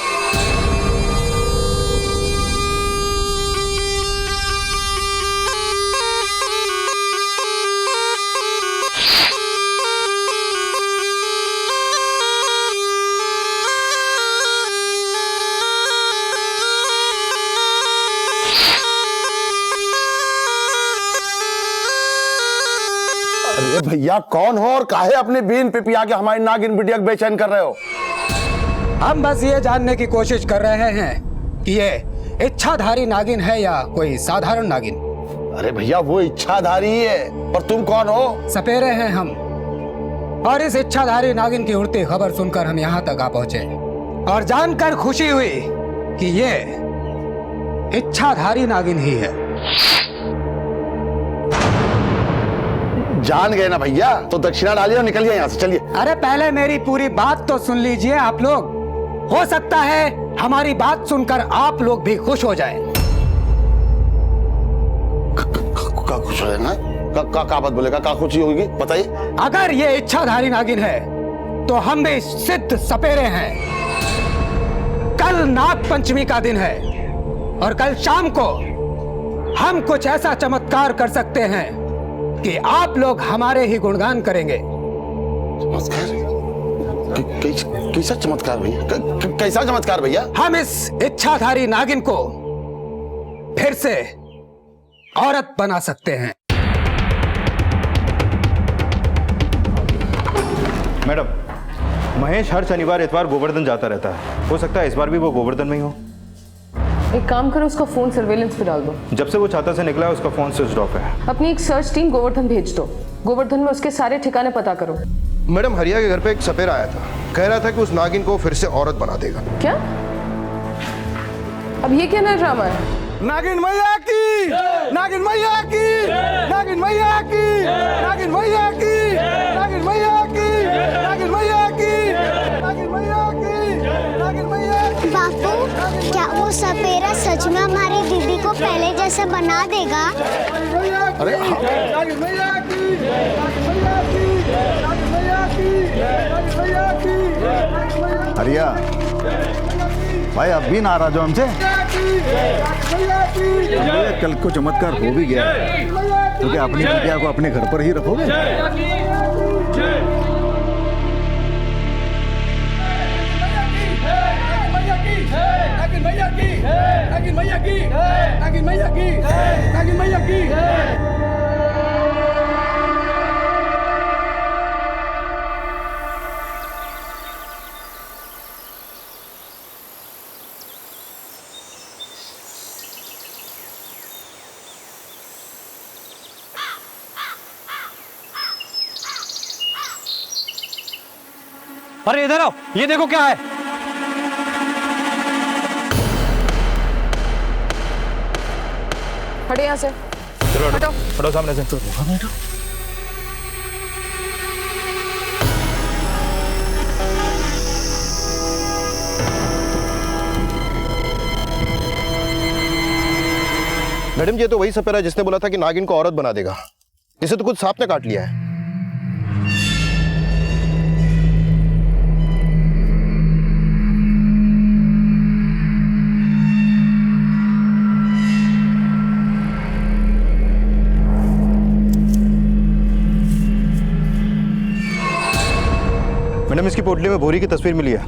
अरे भैया कौन हो और काहे अपने बीन पे पिया के हमारी नागिन बिटिया को बेचैन कर रहे हो? हम बस ये जानने की कोशिश कर रहे हैं कि ये इच्छाधारी नागिन है या कोई साधारण नागिन। अरे भैया वो इच्छाधारी ही है, पर तुम कौन हो? सपेरे हैं हम, और इस इच्छाधारी नागिन की उड़ती खबर सुनकर हम यहाँ तक आ पहुंचे और जानकर खुशी हुई कि ये इच्छाधारी नागिन ही है। जान गए ना भैया, तो दक्षिणा डालिए और निकलिए यहाँ से, चलिए। अरे पहले मेरी पूरी बात तो सुन लीजिए आप लोग। हो सकता है हमारी बात सुनकर आप लोग भी खुश हो जाएं। का खुश हो जाना? का बात बोलेगा? का खुशी होगी बताइए। अगर ये इच्छाधारी नागिन है तो हम भी सिद्ध सपेरे हैं। कल नाग पंचमी का दिन है और कल शाम को हम कुछ ऐसा चमत्कार कर सकते हैं कि आप लोग हमारे ही गुणगान करेंगे। कैसा चमत्कार भैया? कैसा चमत्कार भैया? हम इस इच्छाधारी नागिन को फिर से औरत बना सकते हैं। मैडम, महेश हर शनिवार इतवार गोवर्धन जाता रहता है। हो सकता है इस बार भी वो गोवर्धन में ही हो। एक काम करो, उसका फोन सर्वेलेंस पे डाल दो। जब से वो छाता से निकला है उसका फोन स्विच ऑफ है। अपनी एक सर्च टीम गोवर्धन भेज दो। गोवर्धन में उसके सारे ठिकाने पता करो। मैडम, हरिया के घर पे एक सपेरा आया था, कह रहा था कि उस नागिन को फिर से औरत बना देगा। क्या? अब ये क्या नया ड्रामा है? नागिन मैया की, नागिन मैया की, नागिन मैया की, नागिन मैया की, नागिन मैया की, नागिन मैया की, नागिन मैया की, नागिन मैया की। बापू, क्या वो सपेरा सच में हमारी दीदी को पहले जैसा बना देगा? अरे नागिन मैया की, नागिन मैया की, नागिन मैया की, नागिन मैया की, नागिन मैया की। हरिया भाई, अब भी नाराज हो हमसे? कल को चमत्कार हो भी गया तो क्या अपनी बिटिया को अपने घर पर ही रखोगे? अरे इधर आओ, ये देखो क्या है। हटे यहाँ से। चलो हटो, हटो सामने से। मैडम ये तो वही सपेरा जिसने बोला था कि नागिन को औरत बना देगा। इसे तो कुछ सांप ने काट लिया है। मैडम इसकी पोटली में भूरी की तस्वीर मिली है।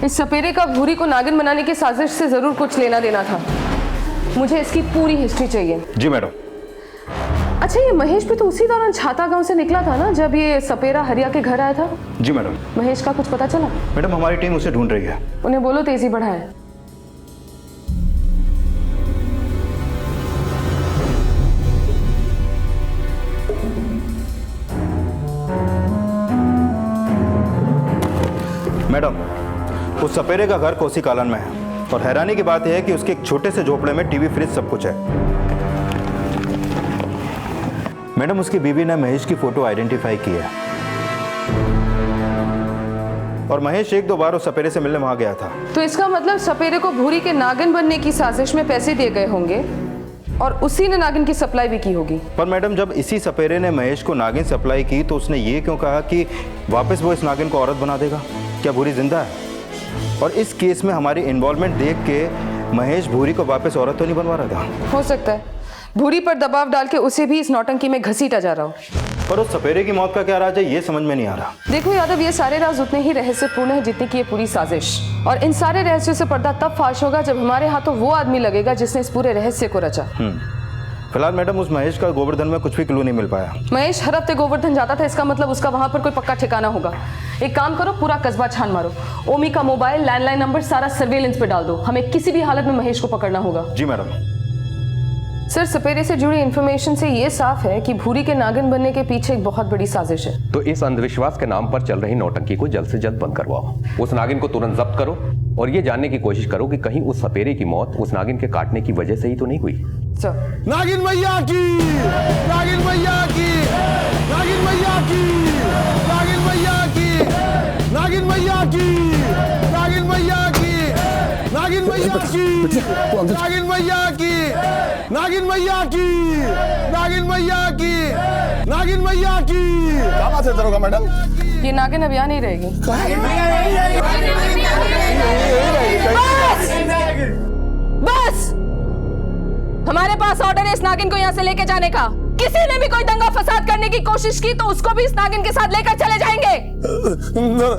इस सपेरे का भूरी को नागिन बनाने की साजिश से जरूर कुछ लेना देना था। मुझे इसकी पूरी हिस्ट्री चाहिए। जी मैडम। अच्छा, ये महेश भी तो उसी दौरान छाता गांव से निकला था ना, जब ये सपेरा हरिया के घर आया था? जी मैडम। महेश का कुछ पता चला? मैडम हमारी टीम उसे ढूंढ रही है। उन्हें बोलो तेजी बढ़ाए। मैडम उस सपेरे का घर कोसी कालन में है और हैरानी की बात यह है कि उसके एक छोटे से झोपड़े में टीवी, फ्रिज सब कुछ है। मैडम उसकी बीवी ने महेश की फोटो आइडेंटिफाई की है और महेश एक दो बार उस सपेरे से मिलने वहां गया था। तो इसका मतलब सपेरे को भूरी के नागिन बनने की साजिश में पैसे दिए गए होंगे और उसी ने नागिन की सप्लाई भी की होगी। पर मैडम जब इसी सपेरे ने महेश को नागिन सप्लाई की तो उसने ये क्यों कहा कि वापस वो इस नागिन को औरत बना देगा? क्या भूरी जिंदा है? और इस केस में हमारी इन्वॉल्वमेंट देख के महेश भूरी को वापस औरत तो नहीं बनवा रहा था? हो सकता है भूरी पर दबाव डाल के उसे भी इस नौटंकी में घसीटा जा रहा हो। पर उस सपेरे की मौत का क्या राज है ये समझ में नहीं आ रहा। देखो यादव, ये सारे राज उतने ही रहस्यपूर्ण है जितनी की ये पूरी साजिश। और इन सारे रहस्यों से पर्दा तब फाश होगा जब हमारे हाथों वो आदमी लगेगा जिसने इस पूरे रहस्य को रचा। फिलहाल मैडम उस महेश का गोवर्धन में कुछ भी क्लू नहीं मिल पाया। महेश हर हफ्ते गोवर्धन जाता था, इसका मतलब उसका वहां पर कोई पक्का ठिकाना होगा। एक काम करो, पूरा कस्बा छान मारो। ओमी का मोबाइल, लैंडलाइन नंबर सारा सर्वेलेंस पे डाल दो। हमें किसी भी हालत में महेश को पकड़ना होगा। जी मैडम। सर, सपेरे से जुड़ी इंफॉर्मेशन से ये साफ है कि भूरी के नागिन बनने के पीछे एक बहुत बड़ी साजिश है। तो इस अंधविश्वास के नाम पर चल रही नौटंकी को जल्द से जल्द बंद करवाओ। उस नागिन को तुरंत जब्त करो और ये जानने की कोशिश करो कि कहीं उस सपेरे की मौत उस नागिन के काटने की वजह से ही तो नहीं हुई। नागिन मैया की, नागिन मैया की, नागिन मैया की, नागिन मैया की, नागिन मैया की, नागिन मैया की, नागिन मैया की, नागिन मैया की, नागिन मैया की, नागिन मैया की, नागिन मैया की। क्या बात है दरोगा मैडम? ये नागिन अब यहाँ नहीं रहेगी। बस हमारे पास ऑर्डर है इस नागिन को यहाँ से लेके जाने का। किसी ने भी कोई दंगा फसाद करने की कोशिश की तो उसको भी इस नागिन के साथ लेकर चले जाएंगे।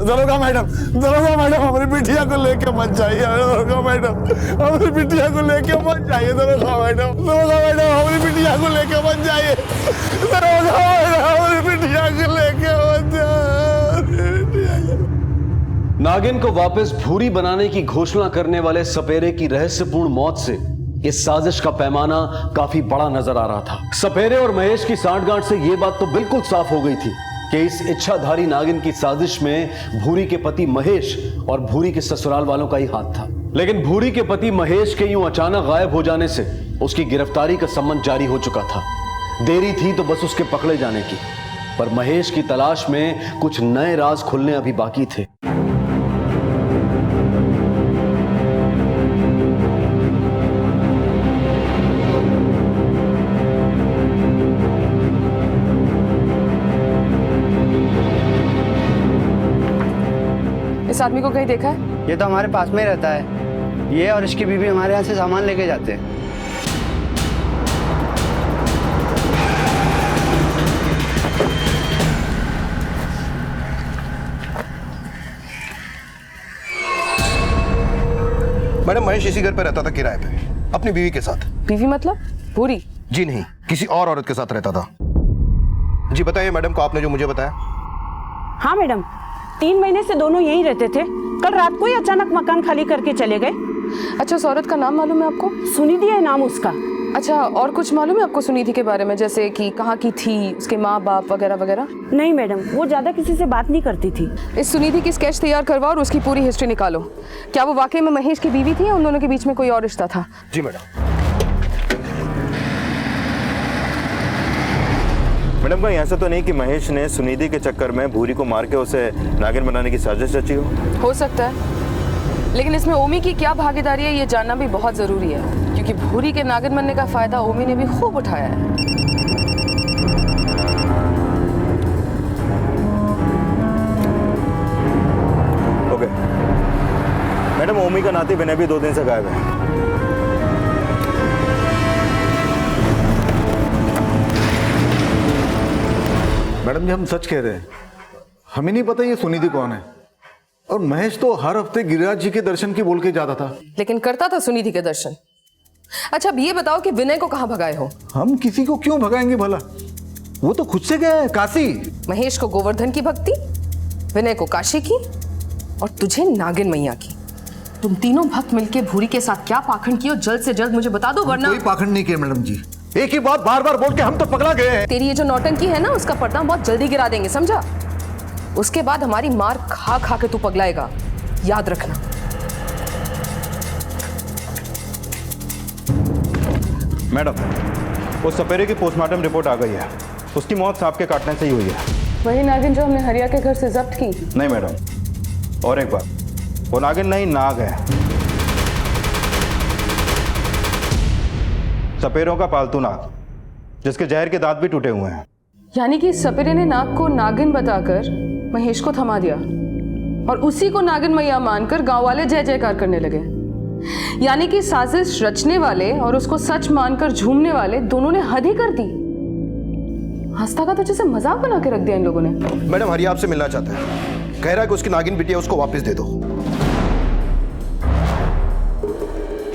दरोगा मैडम, दरोगा मैडम, हमारी बिटिया को लेके मत जाइए। दरोगा मैडम, हमारी बिटिया को लेके मत जाइए। दरोगा मैडम, दरोगा मैडम, हमारी बिटिया को लेके मत जाइए। दरोगा मैडम, हमारी बिटिया को लेके मत जाइए। नागिन को वापस भूरी बनाने की घोषणा करने वाले सपेरे की रहस्यपूर्ण मौत से इस साजिश का पैमाना काफी बड़ा नजर आ रहा था। सपेरे और महेश की सांठगांठ से यह बात तो बिल्कुल साफ हो गई थी कि इस इच्छाधारी नागिन की साजिश में भूरी के पति महेश और भूरी के ससुराल वालों का ही हाथ था। लेकिन भूरी के पति महेश के यूं अचानक गायब हो जाने से उसकी गिरफ्तारी का सम्मन जारी हो चुका था। देरी थी तो बस उसके पकड़े जाने की, पर महेश की तलाश में कुछ नए राज खुलने अभी बाकी थे। इस आदमी को कहीं देखा है? ये तो हमारे पास में ही रहता है। ये और इसकी बीवी हमारे यहाँ से सामान लेके जाते हैं। मैडम महेश इसी घर पे रहता था किराए पे, अपनी बीवी के साथ। बीवी मतलब भूरी? जी नहीं, किसी और औरत के साथ रहता था। जी बताइए मैडम को आपने जो मुझे बताया। हाँ मैडम, 3 महीने से दोनों यहीं रहते थे। कल रात को ही अचानक मकान खाली करके चले गए। अच्छा, उस औरत का नाम मालूम है आपको? सुनिधि है नाम उसका। अच्छा, और कुछ मालूम है आपको सुनिधि के बारे में, जैसे कि कहाँ की थी, उसके माँ बाप वगैरह वगैरह? नहीं मैडम, वो ज्यादा किसी से बात नहीं करती थी। इस सुनिधि की स्केच तैयार करवाओ और उसकी पूरी हिस्ट्री निकालो। क्या वो वाकई में महेश की बीवी थी या उन दोनों के बीच में कोई और रिश्ता था? जी मैडम। मैडम कहीं ऐसा तो नहीं कि महेश ने सुनिधि के चक्कर में भूरी को मार के उसे नागिन बनाने की साजिश रची हो सकता है, लेकिन इसमें ओमी की क्या भागीदारी है ये जानना भी बहुत जरूरी है, क्योंकि भूरी के नागिन बनने का फायदा ओमी ने भी खूब उठाया है। ओके मैडम, ओमी का नाती विनय भी 2 दिन से गायब है। मैडम जी हम सच कह रहे हैं, हमें नहीं पता ये सुनिधि कौन है। और महेश तो हर हफ्ते गिरिराज जी के दर्शन की बोल के जाता था। लेकिन करता था सुनिधि के दर्शन। अच्छा, अब ये बताओ कि विनय को कहाँ भगाए हो? हम किसी को क्यों भगाएंगे भला, वो तो खुद से गया है काशी। महेश को गोवर्धन की भक्ति, विनय को काशी की, और तुझे नागिन मैया की। तुम तीनों भक्त मिलके भूरी के साथ क्या पाखंड किए, जल्द से जल्द मुझे बता दो, वरना। कोई पाखंड नहीं किया मैडम जी, एक ही बात बार बार बोल के हम तो पगला गए हैं। तेरी ये जो नौटंकी है ना, उसका पर्दा बहुत जल्दी गिरा देंगे, समझा? उसके बाद हमारी मार खा खा के तू पगलाएगा, याद रखना। मैडम उस सपेरे की पोस्टमार्टम रिपोर्ट आ गई है, उसकी मौत सांप के काटने से ही हुई है। वही नागिन जो हमने हरिया के घर से जब्त की? नहीं मैडम, और एक बार, वो नागिन नहीं नाग है, सपेरों का पालतू नाग, जिसके जहर के दांत भी टूटे हुए हैं। यानी कि सपेरे ने नाग को नागिन बताकर महेश को थमा दिया और उसी को नागिन मैया मानकर गांव वाले जय जयकार करने लगे। यानी कि साजिश रचने वाले और उसको सच मानकर झूमने वाले दोनों ने हद ही कर दी। हंसता का तो जैसे मजाक बना के रख दिया इन लोगों ने। मैडम हरिया आपसे मिलना चाहता है, कह रहा है कि उसकी नागिन बिटिया उसको वापस दे दो।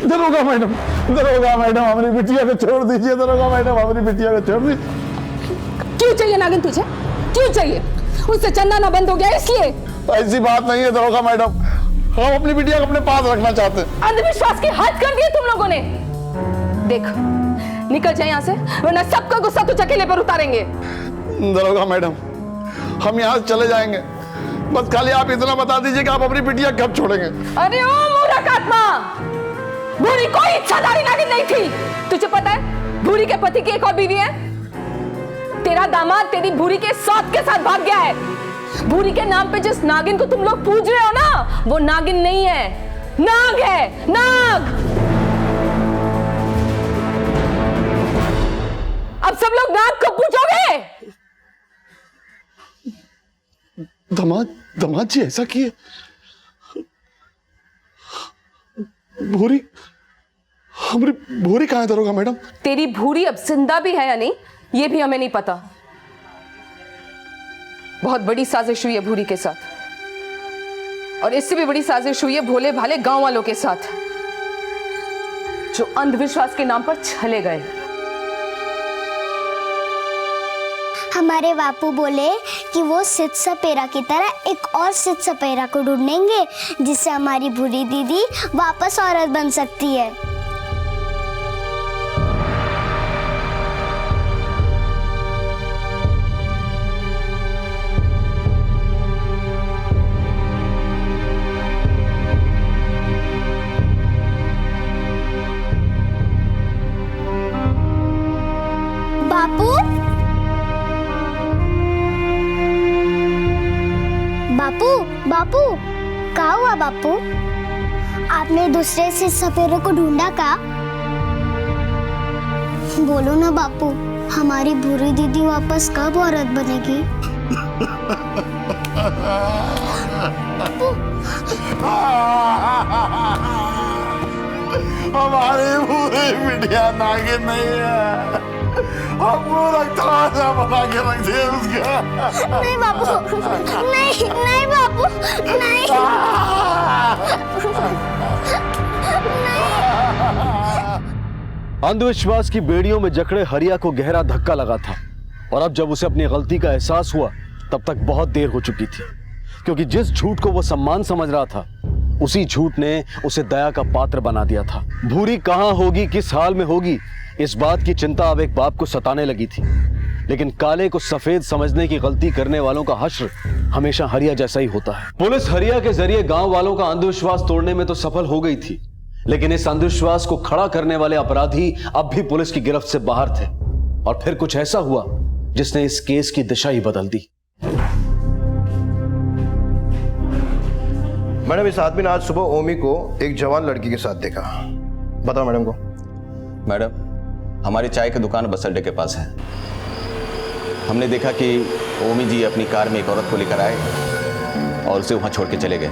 दरोगा मैडम, दरोगा मैडम हमारी बिटिया को छोड़ दीजिए, दरोगा मैडम हमारी बिटिया को छोड़ दीजिए। क्यों चाहिए नागिन तुझे, क्यों चाहिए? उससे चलना ना बंद हो गया इसलिए? ऐसी बात नहीं है दरोगा मैडम, हम अपनी बिटिया को अपने पास रखना चाहते हैं। अंधविश्वास की हद कर दी तुम लोगों ने। देख, निकल जाए यहाँ से, वरना सबका गुस्सा तुझे अकेले पर उतारेंगे। दरोगा मैडम हम यहाँ से चले जाएंगे, बस खाली आप इतना बता दीजिए कि आप अपनी बिटिया कब छोड़ेंगे। अरे ओ मूर्ख आत्मा, भूरी कोई इच्छाधारी नागिन नहीं थी। तुझे पता है भूरी के पति की एक और बीवी है? तेरा दामाद तेरी भूरी के साथ भाग गया है। भूरी के नाम पे जिस नागिन को तुम लोग पूज रहे हो ना, वो नागिन नहीं है, नाग है, नाग। अब सब लोग नाग को पूजोगे? दामाद जी ऐसा किए? भूरी, हमारी भूरी कहाँ है दरोगा मैडम? तेरी भूरी अब जिंदा भी है या नहीं ये भी हमें नहीं पता। बहुत बड़ी साजिश हुई है भूरी के साथ, और इससे भी बड़ी साजिश हुई है भोले भाले गांव वालों के साथ, जो अंधविश्वास के नाम पर छले गए। हमारे बापू बोले कि वो सिद्ध सपेरा की तरह एक और सिद्ध सपेरा को ढूंढेंगे, जिससे हमारी भूरी दीदी वापस औरत बन सकती है। बापू, बापू, बापू, क्या हुआ बापू? आपने दूसरे से सपेरे को ढूंढा का? बोलो ना बापू, हमारी भूरी दीदी वापस कब औरत बनेगी? हमारी भूरी बिटिया नागिन नहीं है, हम पूरा तमाशा बना के रख दिया उसका। नहीं बापू, नहीं, नहीं बापू, नहीं। अंधविश्वास की बेड़ियों में जकड़े हरिया को गहरा धक्का लगा था, और अब जब उसे अपनी गलती का एहसास हुआ तब तक बहुत देर हो चुकी थी, क्योंकि जिस झूठ को वो सम्मान समझ रहा था उसी झूठ ने उसे दया का पात्र बना दिया था। भूरी कहाँ होगी, किस हाल में होगी, इस बात की चिंता अब एक बाप को सताने लगी थी, लेकिन काले को सफेद समझने की गलती करने वालों का हश्र हमेशा हरिया जैसा ही होता है। पुलिस हरिया के जरिए गांव वालों का अंधविश्वास तोड़ने में तो सफल हो गई थी, लेकिन इस अंधविश्वास को खड़ा करने वाले अपराधी अब भी पुलिस की गिरफ्त से बाहर थे। और फिर कुछ ऐसा हुआ जिसने इस केस की दिशा ही बदल दी। मैडम, इस आदमी ने आज सुबह ओमी को एक जवान लड़की के साथ देखा। बताओ मैडम को। मैडम, हमारी चाय की दुकान बस अड्डे के पास है। हमने देखा कि ओमी जी अपनी कार में एक औरत को लेकर आए और उसे वहां छोड़ के चले गए।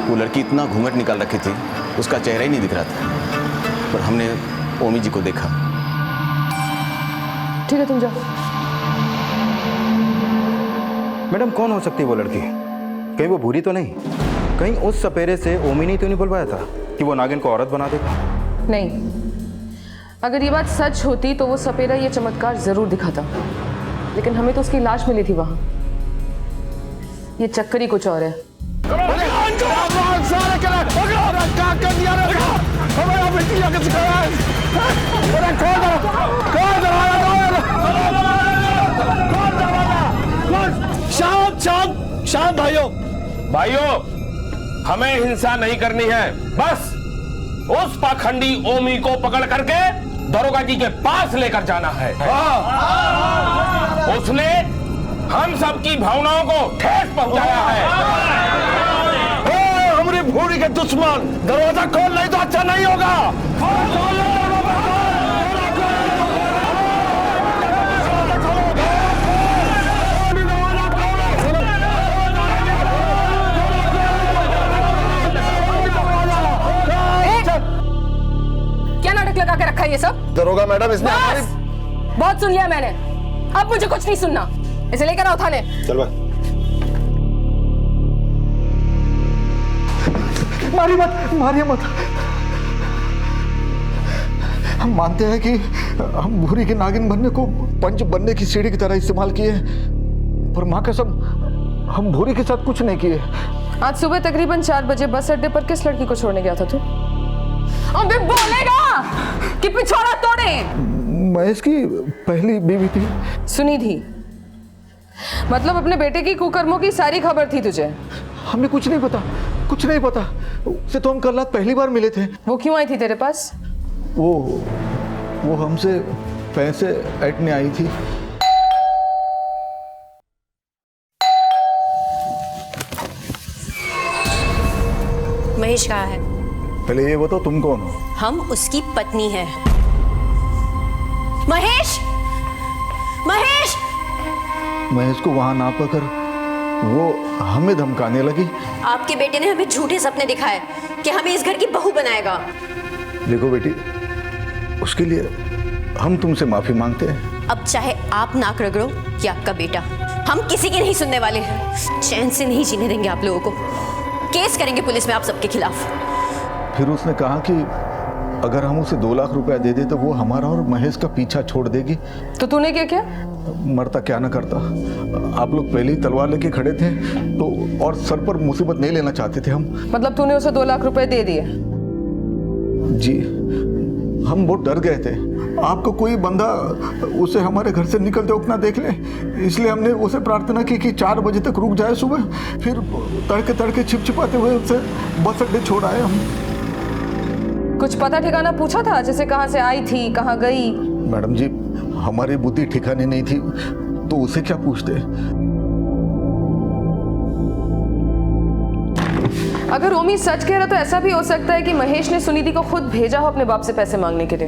वो लड़की इतना घूंघट निकाल रखी थी, उसका चेहरा ही नहीं दिख रहा था, पर हमने ओमी जी को देखा। ठीक है, तुम जाओ। मैडम, कौन हो सकती है वो लड़की? कहीं वो भूरी तो नहीं? कहीं उस सपेरे से ओमी ने तो नहीं बोलवाया था कि वो नागिन को औरत बना देगा? नहीं, अगर ये बात सच होती तो वो सपेरा ये चमत्कार जरूर दिखाता, लेकिन हमें तो उसकी लाश मिली थी वहां। ये चक्कर ही कुछ और है। शांत शांत शांत भाइयों, हमें हिंसा नहीं करनी है। बस उस पाखंडी ओमी को पकड़ करके दरोगा जी के पास लेकर जाना है। उसने हम सबकी भावनाओं को ठेस पहुंचाया है। हमारी भूरी के दुश्मन, दरवाजा खोल नहीं तो अच्छा नहीं होगा। क्या नाटक लगा के रखा है ये सब? दरोगा मैडम, इसने हमारी... बहुत सुन लिया मैंने, अब मुझे कुछ नहीं सुनना। इसे लेकर आओ थाने। चल भाई। मारिए मत, मारिए मत। हम मानते हैं कि हम भूरी के नागिन बनने को पंच बनने की सीढ़ी की तरह इस्तेमाल किए, पर माँ कसम हम भूरी के साथ कुछ नहीं किए। आज सुबह तकरीबन 4 बजे बस अड्डे पर किस लड़की को छोड़ने गया था तू? अबे बोलेगा कि पिछवाड़ा तोड़े? महेश की पहली बीवी थी। सुनी थी? मतलब अपने बेटे की कुकर्मों की सारी खबर थी तुझे? हमें कुछ नहीं पता, कुछ नहीं पता। उसे तो हम कल रात पहली बार मिले थे। वो क्यों आई थी तेरे पास? वो हमसे पैसे ऐंठने आई थी। महेश कहाँ है? पहले ये बताओ तुम कौन हो? हम उसकी पत्नी हैं। महेश! महेश! महेश को वहां ना पाकर वो हमें धमकाने लगी। आपके बेटे ने हमें झूठे सपने दिखाए कि हमें इस घर की बहू बनाएगा। देखो बेटी, उसके लिए हम तुमसे माफी मांगते हैं। अब चाहे आप नाक रगड़ो या आपका बेटा, हम किसी की नहीं सुनने वाले। चैन से नहीं जीने देंगे आप लोगों को। केस करेंगे पुलिस में आप सबके खिलाफ। फिर उसने कहा कि अगर हम उसे 2 लाख रुपया दे दे तो वो हमारा और महेश का पीछा छोड़ देगी। तो तूने क्या किया? मरता क्या ना करता। आप लोग पहले ही तलवार लेके खड़े थे तो, और सर पर मुसीबत नहीं लेना चाहते थे हम। मतलब तूने उसे 2 लाख रुपए दे दिए? जी, हम बहुत डर गए थे आपको कोई बंदा उसे हमारे घर से निकलते वक्त ना देख ले, इसलिए हमने उसे प्रार्थना की कि 4 बजे तक रुक जाए सुबह। फिर तड़के तड़के छिपछिपाते हुए उसे बस अड्डे छोड़ आए हम। कुछ पता ठिकाना पूछा था, जैसे कहाँ से आई थी, कहाँ गई? मैडम जी, हमारी बुद्धि ठिकाने नहीं थी तो उसे क्या पूछते। अगर ओमी सच कह रहा तो ऐसा भी हो सकता है कि महेश ने सुनिधि को खुद भेजा हो अपने बाप से पैसे मांगने के लिए।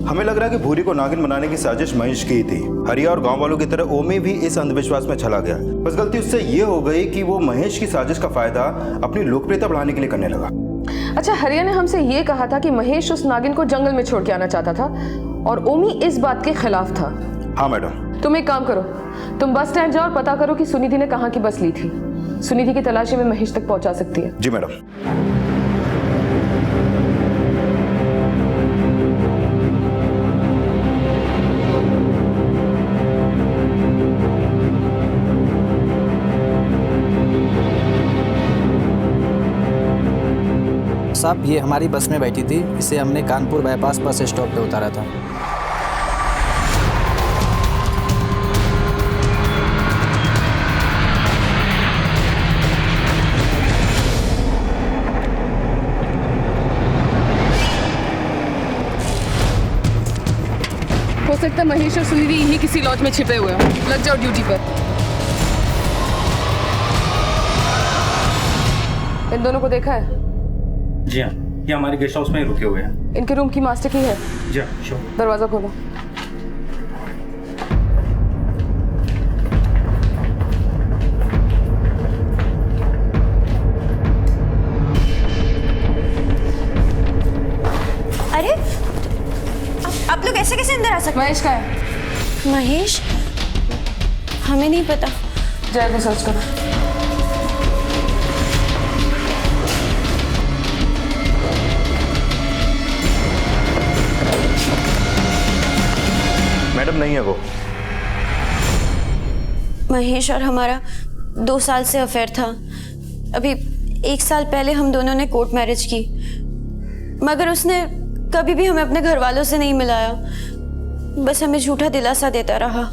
हमें लग रहा है कि भूरी को नागिन बनाने की साजिश महेश की थी। हरिया और गांव वालों की तरह ओमी भी इस अंधविश्वास में चला गया। बस गलती उससे ये हो गई कि वो महेश की साजिश का फायदा अपनी लोकप्रियता बढ़ाने के लिए करने लगा। अच्छा, हरिया ने हमसे ये कहा था कि महेश उस नागिन को जंगल में छोड़ के आना चाहता था और ओमी इस बात के खिलाफ था। हाँ मैडम। तुम एक काम करो, तुम बस स्टैंड जाओ और पता करो कि सुनिधि ने कहाँ की बस ली थी। सुनिधि की तलाशी में महेश तक पहुंचा सकती है। जी मैडम। साहब, साहब, ये हमारी बस में बैठी थी। इसे हमने कानपुर बाईपास बस स्टॉप पे उतारा था। हो सकता है महेश और सुनिधि यही किसी लॉज में छिपे हुए हों। लग जाओ ड्यूटी पर। इन दोनों को देखा है? जी हाँ, ये हमारे गेस्ट हाउस में ही रुके हुए हैं। इनके रूम की मास्टर की है? जी हाँ, श्योर। दरवाजा खोलो। अरे आप लोग ऐसे कैसे अंदर आ सकते? महेश का है। महेश? हमें नहीं पता। जय को सर्च करो। मैडम नहीं है वो। महेश और हमारा 2 साल से अफेयर था। अभी 1 साल पहले हम दोनों ने कोर्ट मैरिज की, मगर उसने कभी भी हमें अपने घर वालों से नहीं मिलाया, बस हमें झूठा दिलासा देता रहा।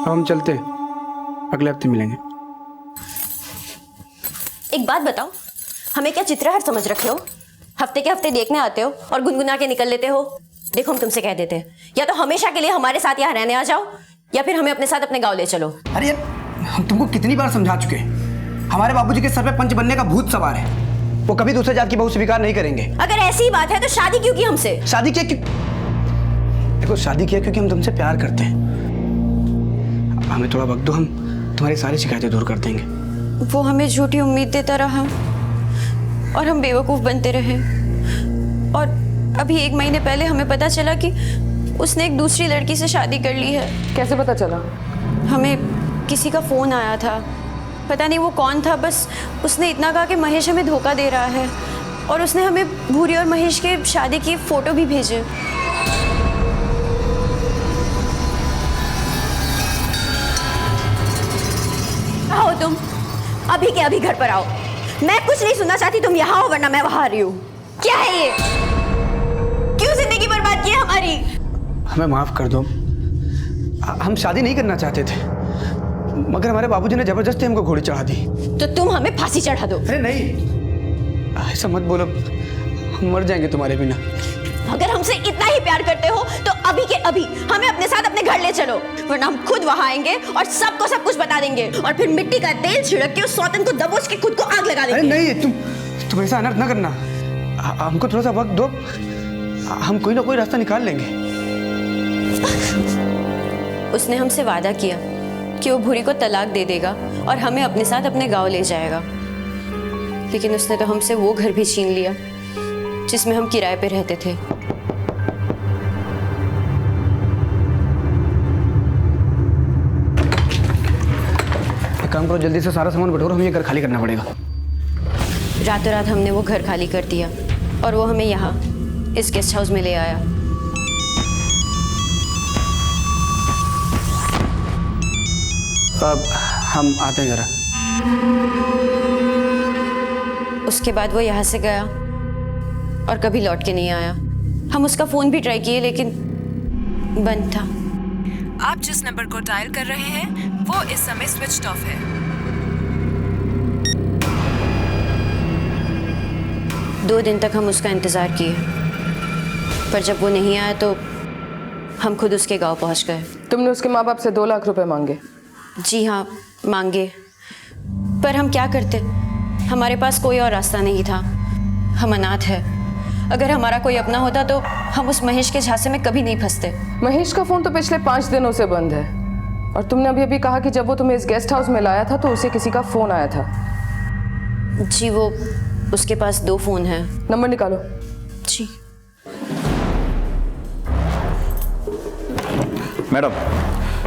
हम चलते हैं, अगले हफ्ते मिलेंगे। एक बात बताओ, हमें क्या चित्रहार समझ रखे हो? हफ्ते के हफ्ते देखने आते हो और गुनगुना के निकल लेते हो। देखो, हम तुमसे कह देते हैं, या तो हमेशा के लिए हमारे साथ यहाँ रहने आ जाओ, या फिर हमें अपने साथ अपने गांव ले चलो। अरे यार, हम तुमको कितनी बार समझा चुके हैं, हमारे बाबूजी के सर पे पंच बनने का भूत सवार है। वो कभी दूसरे जात की बहू स्वीकार नहीं करेंगे। अगर ऐसी ही बात है तो शादी क्यों की हमसे? शादी किया क्यों? देखो, शादी किया क्योंकि हम तुमसे प्यार करते हैं। हमें थोड़ा वक्त दो, हम तुम्हारी सारी शिकायतें दूर कर देंगे। वो हमें झूठी उम्मीद देता रहा और हम बेवकूफ बनते रहे, और अभी 1 महीने पहले हमें पता चला कि उसने एक दूसरी लड़की से शादी कर ली है। कैसे पता चला? हमें किसी का फोन आया था, पता नहीं वो कौन था, बस उसने इतना कहा कि महेश हमें धोखा दे रहा है, और उसने हमें भूरी और महेश के शादी की फोटो भी भेजे। कहाँ हो तुम? अभी के अभी घर पर आओ। मैं कुछ नहीं सुनना चाहती, तुम यहाँ हो, वरना मैं वहां आ रही हूँ। क्या है ये? क्यों जिंदगी बर्बाद की है हमारी? हमें माफ कर दो, हम शादी नहीं करना चाहते थे, मगर हमारे बाबूजी ने जबरदस्ती हमको घोड़ी चढ़ा दी। तो तुम हमें फांसी चढ़ा दो। अरे नहीं, ऐसा मत बोलो, हम मर जाएंगे तुम्हारे बिना। अगर हमसे इतना ही प्यार करते हो तो अभी के अभी हमें अपने साथ अपने घर ले चलो, वरना हम खुद वहां आएंगे और सबको सब कुछ बता देंगे, और फिर मिट्टी का तेल छिड़क के उस सौतन को दबोच के खुद को आग लगा देंगे। अरे नहीं, तुम ऐसा अनर्थ ना करना, हमको थोड़ा सा वक्त दो, हम कोई ना कोई रास्ता निकाल लेंगे। उसने हमसे वादा किया कि वो भूरी को तलाक दे देगा और हमें अपने साथ अपने गांव ले जाएगा, लेकिन उसने तो हमसे वो घर भी छीन लिया जिसमें हम किराए पे रहते थे। काम करो, जल्दी से सारा सामान बटोरो, हमें ये घर खाली करना पड़ेगा। रातों रात हमने वो घर खाली कर दिया और वो हमें यहाँ इस गेस्ट हाउस में ले आया। अब हम आते हैं जरा। उसके बाद वो यहाँ से गया और कभी लौट के नहीं आया। हम उसका फोन भी ट्राई किए, लेकिन बंद था। आप जिस नंबर को डायल कर रहे हैं वो इस समय स्विच्ड ऑफ है। 2 दिन तक हम उसका इंतजार किए, पर जब वो नहीं आया तो हम खुद उसके गांव पहुंच गए। तुमने उसके माँ बाप से 2 लाख रुपए मांगे? जी हाँ, मांगे, पर हम क्या करते? हमारे पास कोई और रास्ता नहीं था। हम अनाथ है। अगर हमारा कोई अपना होता तो हम उस महेश के झांसे में कभी नहीं फंसते। महेश का फोन तो पिछले 5 दिनों से बंद है, और तुमने अभी अभी कहा कि जब वो तुम्हें इस गेस्ट हाउस में लाया था तो उसे किसी का फोन आया था। जी, वो उसके पास 2 फोन हैं। नंबर निकालो। जी। मैडम,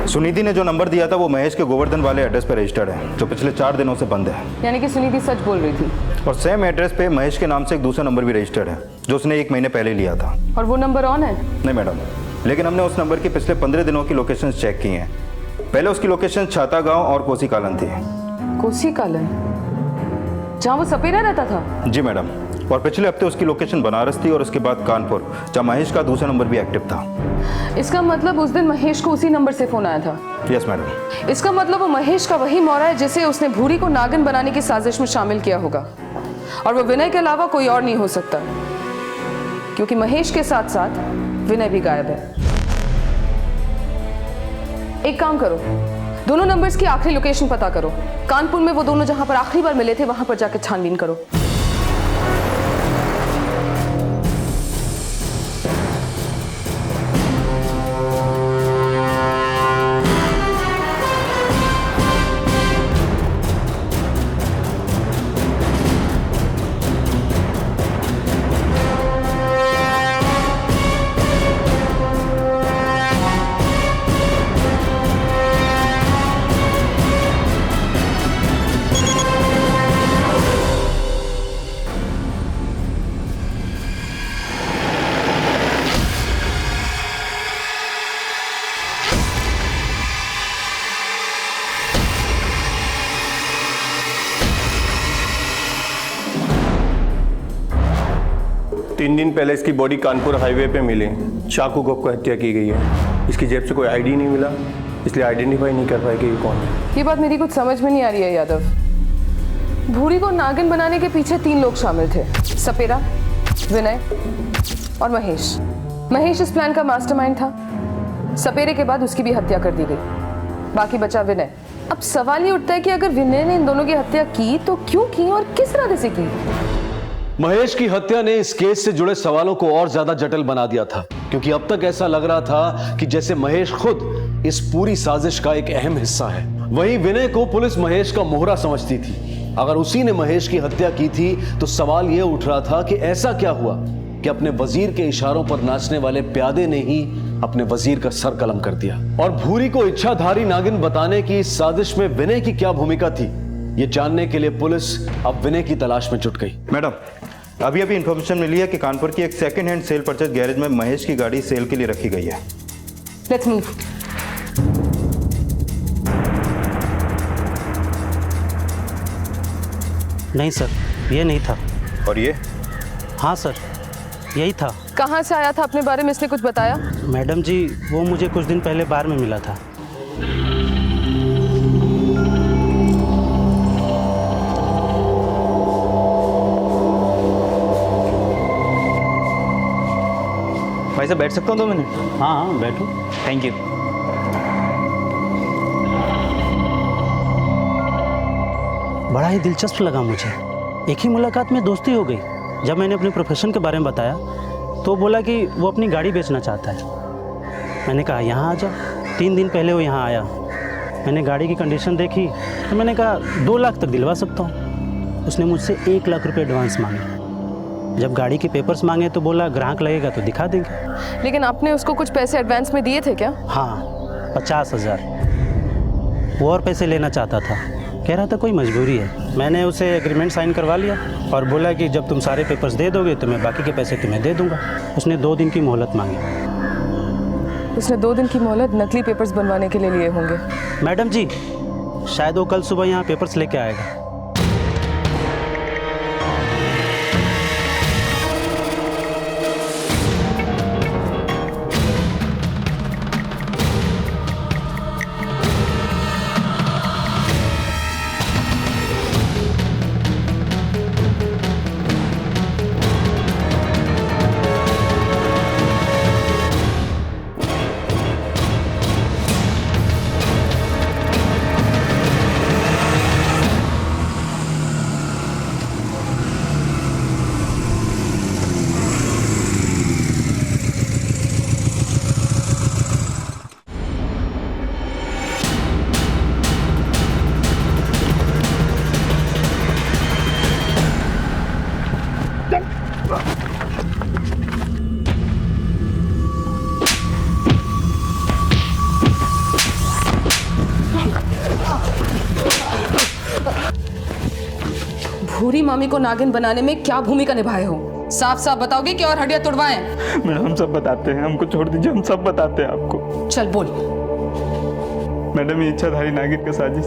सुनीति ने जो नंबर दिया था वो महेश के गोवर्धन वाले एड्रेस पे रजिस्टर्ड है, जो पिछले 4 दिनों से बंद है। यानी कि सुनीति सच बोल रही थी। और सेम एड्रेस पे महेश के नाम से एक दूसरा नंबर भी रजिस्टर्ड है, जो उसने 1 महीने पहले लिया था। और वो नंबर ऑन है? नहीं मैडम, लेकिन हमने उस नंबर की पिछले 15 दिनों की लोकेशन चेक की हैं। पहले उसकी लोकेशन छाता गांव और कोसी कालन थी। कोसी कालन, जहाँ वो सपेरा रहता था? जी मैडम, और पिछले हफ्ते उसकी लोकेशन बनारस थी और उसके बाद कानपुर, जहाँ महेश का दूसरा नंबर भी एक्टिव था। इसका मतलब उस दिन महेश को उसी नंबर से फोन आया था? Yes madam. इसका मतलब वो महेश का वही मौरा है जिसे उसने भूरी को नागिन बनाने की साजिश में शामिल किया होगा, और वो विनय के अलावा कोई और नहीं हो सकता, क्योंकि महेश के साथ साथ विनय भी गायब है। एक काम करो, दोनों नंबर्स की आखिरी लोकेशन पता करो। कानपुर में वो दोनों जहां पर आखिरी बार मिले थे वहां पर जाकर छानबीन करो। तीन दिन पहले इसकी बॉडी कानपुर हाईवे पे मिली, चाकू घोंप कर हत्या की गई है। इसकी जेब से कोई आईडी नहीं मिला, इसलिए आइडेंटिफाई नहीं कर पाए कि ये कौन है। ये बात मेरी कुछ समझ में नहीं आ रही है यादव। भूरी को नागिन बनाने के पीछे 3 लोग शामिल थे, सपेरा, विनय और महेश। महेश इस प्लान का मास्टरमाइंड था। सपेरे के बाद उसकी भी हत्या कर दी गई, बाकी बचा विनय। अब सवाल ये उठता है कि अगर विनय ने इन दोनों की हत्या की तो क्यों की और किस इरादे से की? महेश की हत्या ने इस केस से जुड़े सवालों को और ज्यादा जटिल बना दिया था, क्योंकि अब तक ऐसा लग रहा था कि जैसे महेश खुद इस पूरी साजिश का एक अहम हिस्सा है। वहीं विनय को पुलिस महेश का मोहरा समझती थी। अगर उसी ने महेश की हत्या की थी तो सवाल यह उठ रहा था कि ऐसा क्या हुआ कि अपने वजीर के इशारों पर नाचने वाले प्यादे ने ही अपने वजीर का सर कलम कर दिया। और भूरी को इच्छाधारी नागिन बताने की इस साजिश में विनय की क्या भूमिका थी, ये जानने के लिए पुलिस अब विनय की तलाश में जुट गई। मैडम, अभी इंफॉर्मेशन मिली है कि कानपुर की एक second hand cell purchase garage में महेश की गाड़ी सेल के लिए रखी गई है। Let's move. नहीं सर, ये नहीं था। और ये? हाँ सर, यही था। कहाँ से आया था, अपने बारे में इसने कुछ बताया? मैडम जी, वो मुझे कुछ दिन पहले बार में मिला था। भाई साहब बैठ सकता हूँ 2 मिनट? हाँ हाँ बैठो। Thank you. बड़ा ही दिलचस्प लगा मुझे। एक ही मुलाकात में दोस्ती हो गई। जब मैंने अपने प्रोफेशन के बारे में बताया तो बोला कि वो अपनी गाड़ी बेचना चाहता है। मैंने कहा यहाँ आ जाओ। 3 दिन पहले वो यहाँ आया। मैंने गाड़ी की कंडीशन देखी तो मैंने कहा 2 लाख तक दिलवा सकता हूँ। उसने मुझसे 1 लाख रुपये एडवांस मांगे। जब गाड़ी के पेपर्स मांगे तो बोला ग्राहक लगेगा तो दिखा देंगे। लेकिन आपने उसको कुछ पैसे एडवांस में दिए थे क्या? हाँ, 50,000। वो और पैसे लेना चाहता था, कह रहा था कोई मजबूरी है। मैंने उसे एग्रीमेंट साइन करवा लिया और बोला कि जब तुम सारे पेपर्स दे दोगे तो मैं बाकी के पैसे तुम्हें दे दूंगा। उसने 2 दिन की मोहलत मांगी। उसने 2 दिन की मोहलत नकली पेपर्स बनवाने के लिए लिए होंगे। मैडम जी, शायद वो कल सुबह यहाँ पेपर्स लेके आएगा। भूरी मामी को नागिन बनाने में क्या भूमिका निभाए हो? साफ साफ बताओगे कि और हड्डियां तुड़वाएं? मैडम हम सब बताते हैं, हमको छोड़ दीजिए, हम सब बताते हैं आपको। चल बोल। मैडम ये इच्छाधारी नागिन का साजिश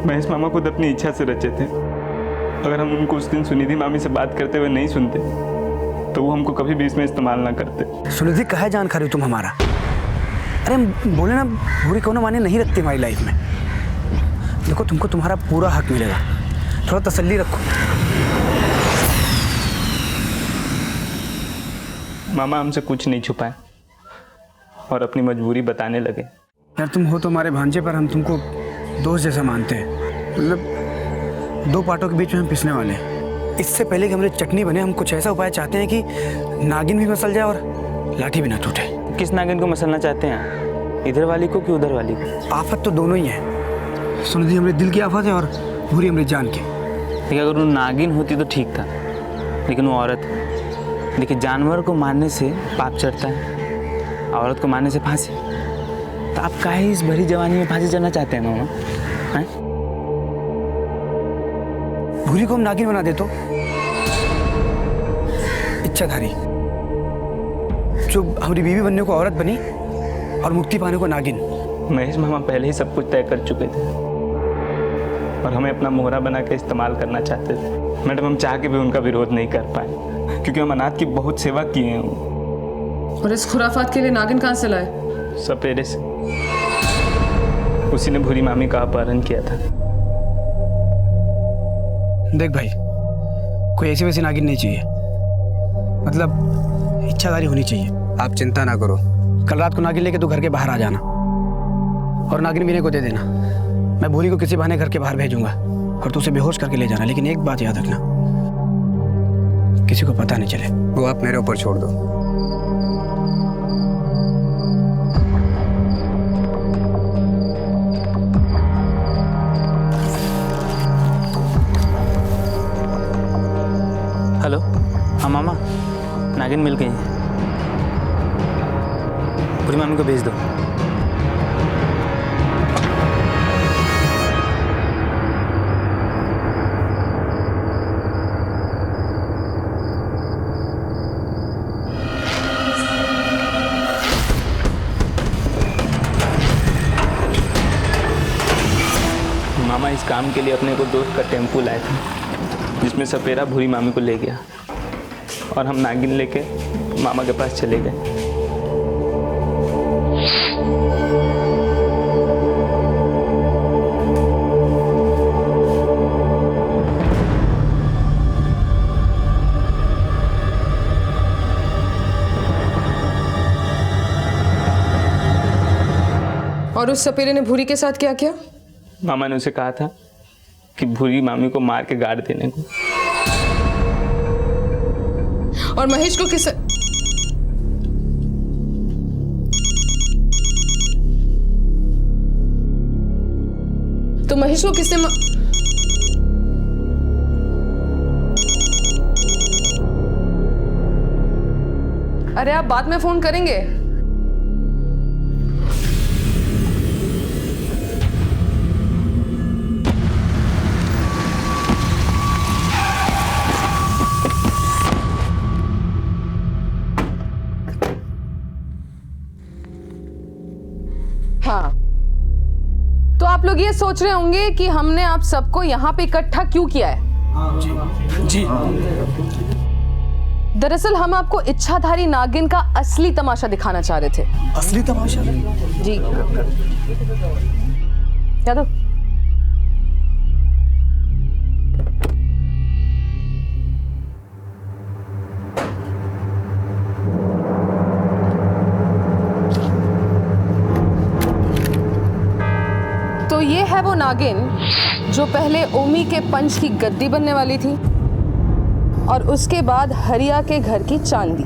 महेश मामा खुद अपनी इच्छा से रचे थे। अगर हम उनको उस दिन सुनिधि मामी से बात करते हुए नहीं सुनते तो वो हमको कभी भी इसमें इस्तेमाल ना करते। सुनिधि कहा जान खा रही हो तुम हमारा? अरे बोले ना, भूरी कोनो माने नहीं रखती हमारी लाइफ में। देखो तुमको तुम्हारा पूरा हक मिलेगा, थोड़ा तसल्ली रखो। मामा हमसे कुछ नहीं छुपाए और अपनी मजबूरी बताने लगे। यार तुम हो तो हमारे भांजे, पर हम तुमको दोस्त जैसा मानते हैं। मतलब दो पार्टों के बीच में हम पिसने वाले हैं। इससे पहले कि हमारी चटनी बने, हम कुछ ऐसा उपाय चाहते हैं कि नागिन भी मसल जाए और लाठी भी ना टूटे। किस नागिन को मसलना चाहते हैं, इधर वाली को कि उधर वाली को? आफत तो दोनों ही है। सुनिधि हमारे दिल की आफत है और भूरी हमारी जान की। देखिए अगर वो नागिन होती तो ठीक था, लेकिन वो औरत है। देखिए जानवर को मारने से पाप चढ़ता है, औरत को मारने से फांसी। तो आप काहे इस भरी जवानी में फांसी चढ़ना चाहते हैं मामा? हैं? भूरी को हम नागिन बना दे तो इच्छाधारी, जो हमारी बीवी बनने को औरत बनी और मुक्ति पाने को नागिन। महेश मामा पहले ही सब कुछ तय कर चुके थे और हमें अपना मोहरा बना के इस्तेमाल करना चाहते थे। मैडम हम चाह के भी उनका विरोध नहीं कर पाए, क्योंकि हम अनाथ की बहुत सेवा किए हैं। और इस खुराफात के लिए नागिन कहाँ से लाए? सपेरे से। उसी ने भूरी मामी का अपहरण किया था। देख भाई, कोई ऐसी वैसी नागिन नहीं चाहिए, मतलब इच्छाधारी होनी चाहिए। आप चिंता ना करो, कल रात को नागिन लेके तू घर के बाहर आ जाना और नागिन मीने को दे देना। मैं भूरी को किसी बहाने घर के बाहर भेजूंगा और तू उसे बेहोश करके ले जाना। लेकिन एक बात याद रखना, किसी को पता नहीं चले। वो आप मेरे ऊपर छोड़ दो। हेलो, हाँ मामा, नागिन मिल गई है। पूरी मामी को भेज दो। मामा इस काम के लिए अपने को दोस्त का टेम्पू लाए थे, जिसमें सपेरा भूरी मामी को ले गया और हम नागिन लेके मामा के पास चले गए। और उस सपेरे ने भूरी के साथ क्या किया? मामा ने उसे कहा था कि भूरी मामी को मार के गाड़ देने को। और महेश को किस... तो महेश को किसने अरे आप बाद में फोन करेंगे। हाँ, तो आप लोग ये सोच रहे होंगे कि हमने आप सबको यहाँ पे इकट्ठा क्यों किया है? जी। दरअसल हम आपको इच्छाधारी नागिन का असली तमाशा दिखाना चाह रहे थे। असली तमाशा? जी। क्या तो? तो ये है वो नागिन जो पहले ओमी के पंच की गद्दी बनने वाली थी और उसके बाद हरिया के घर की चांदी।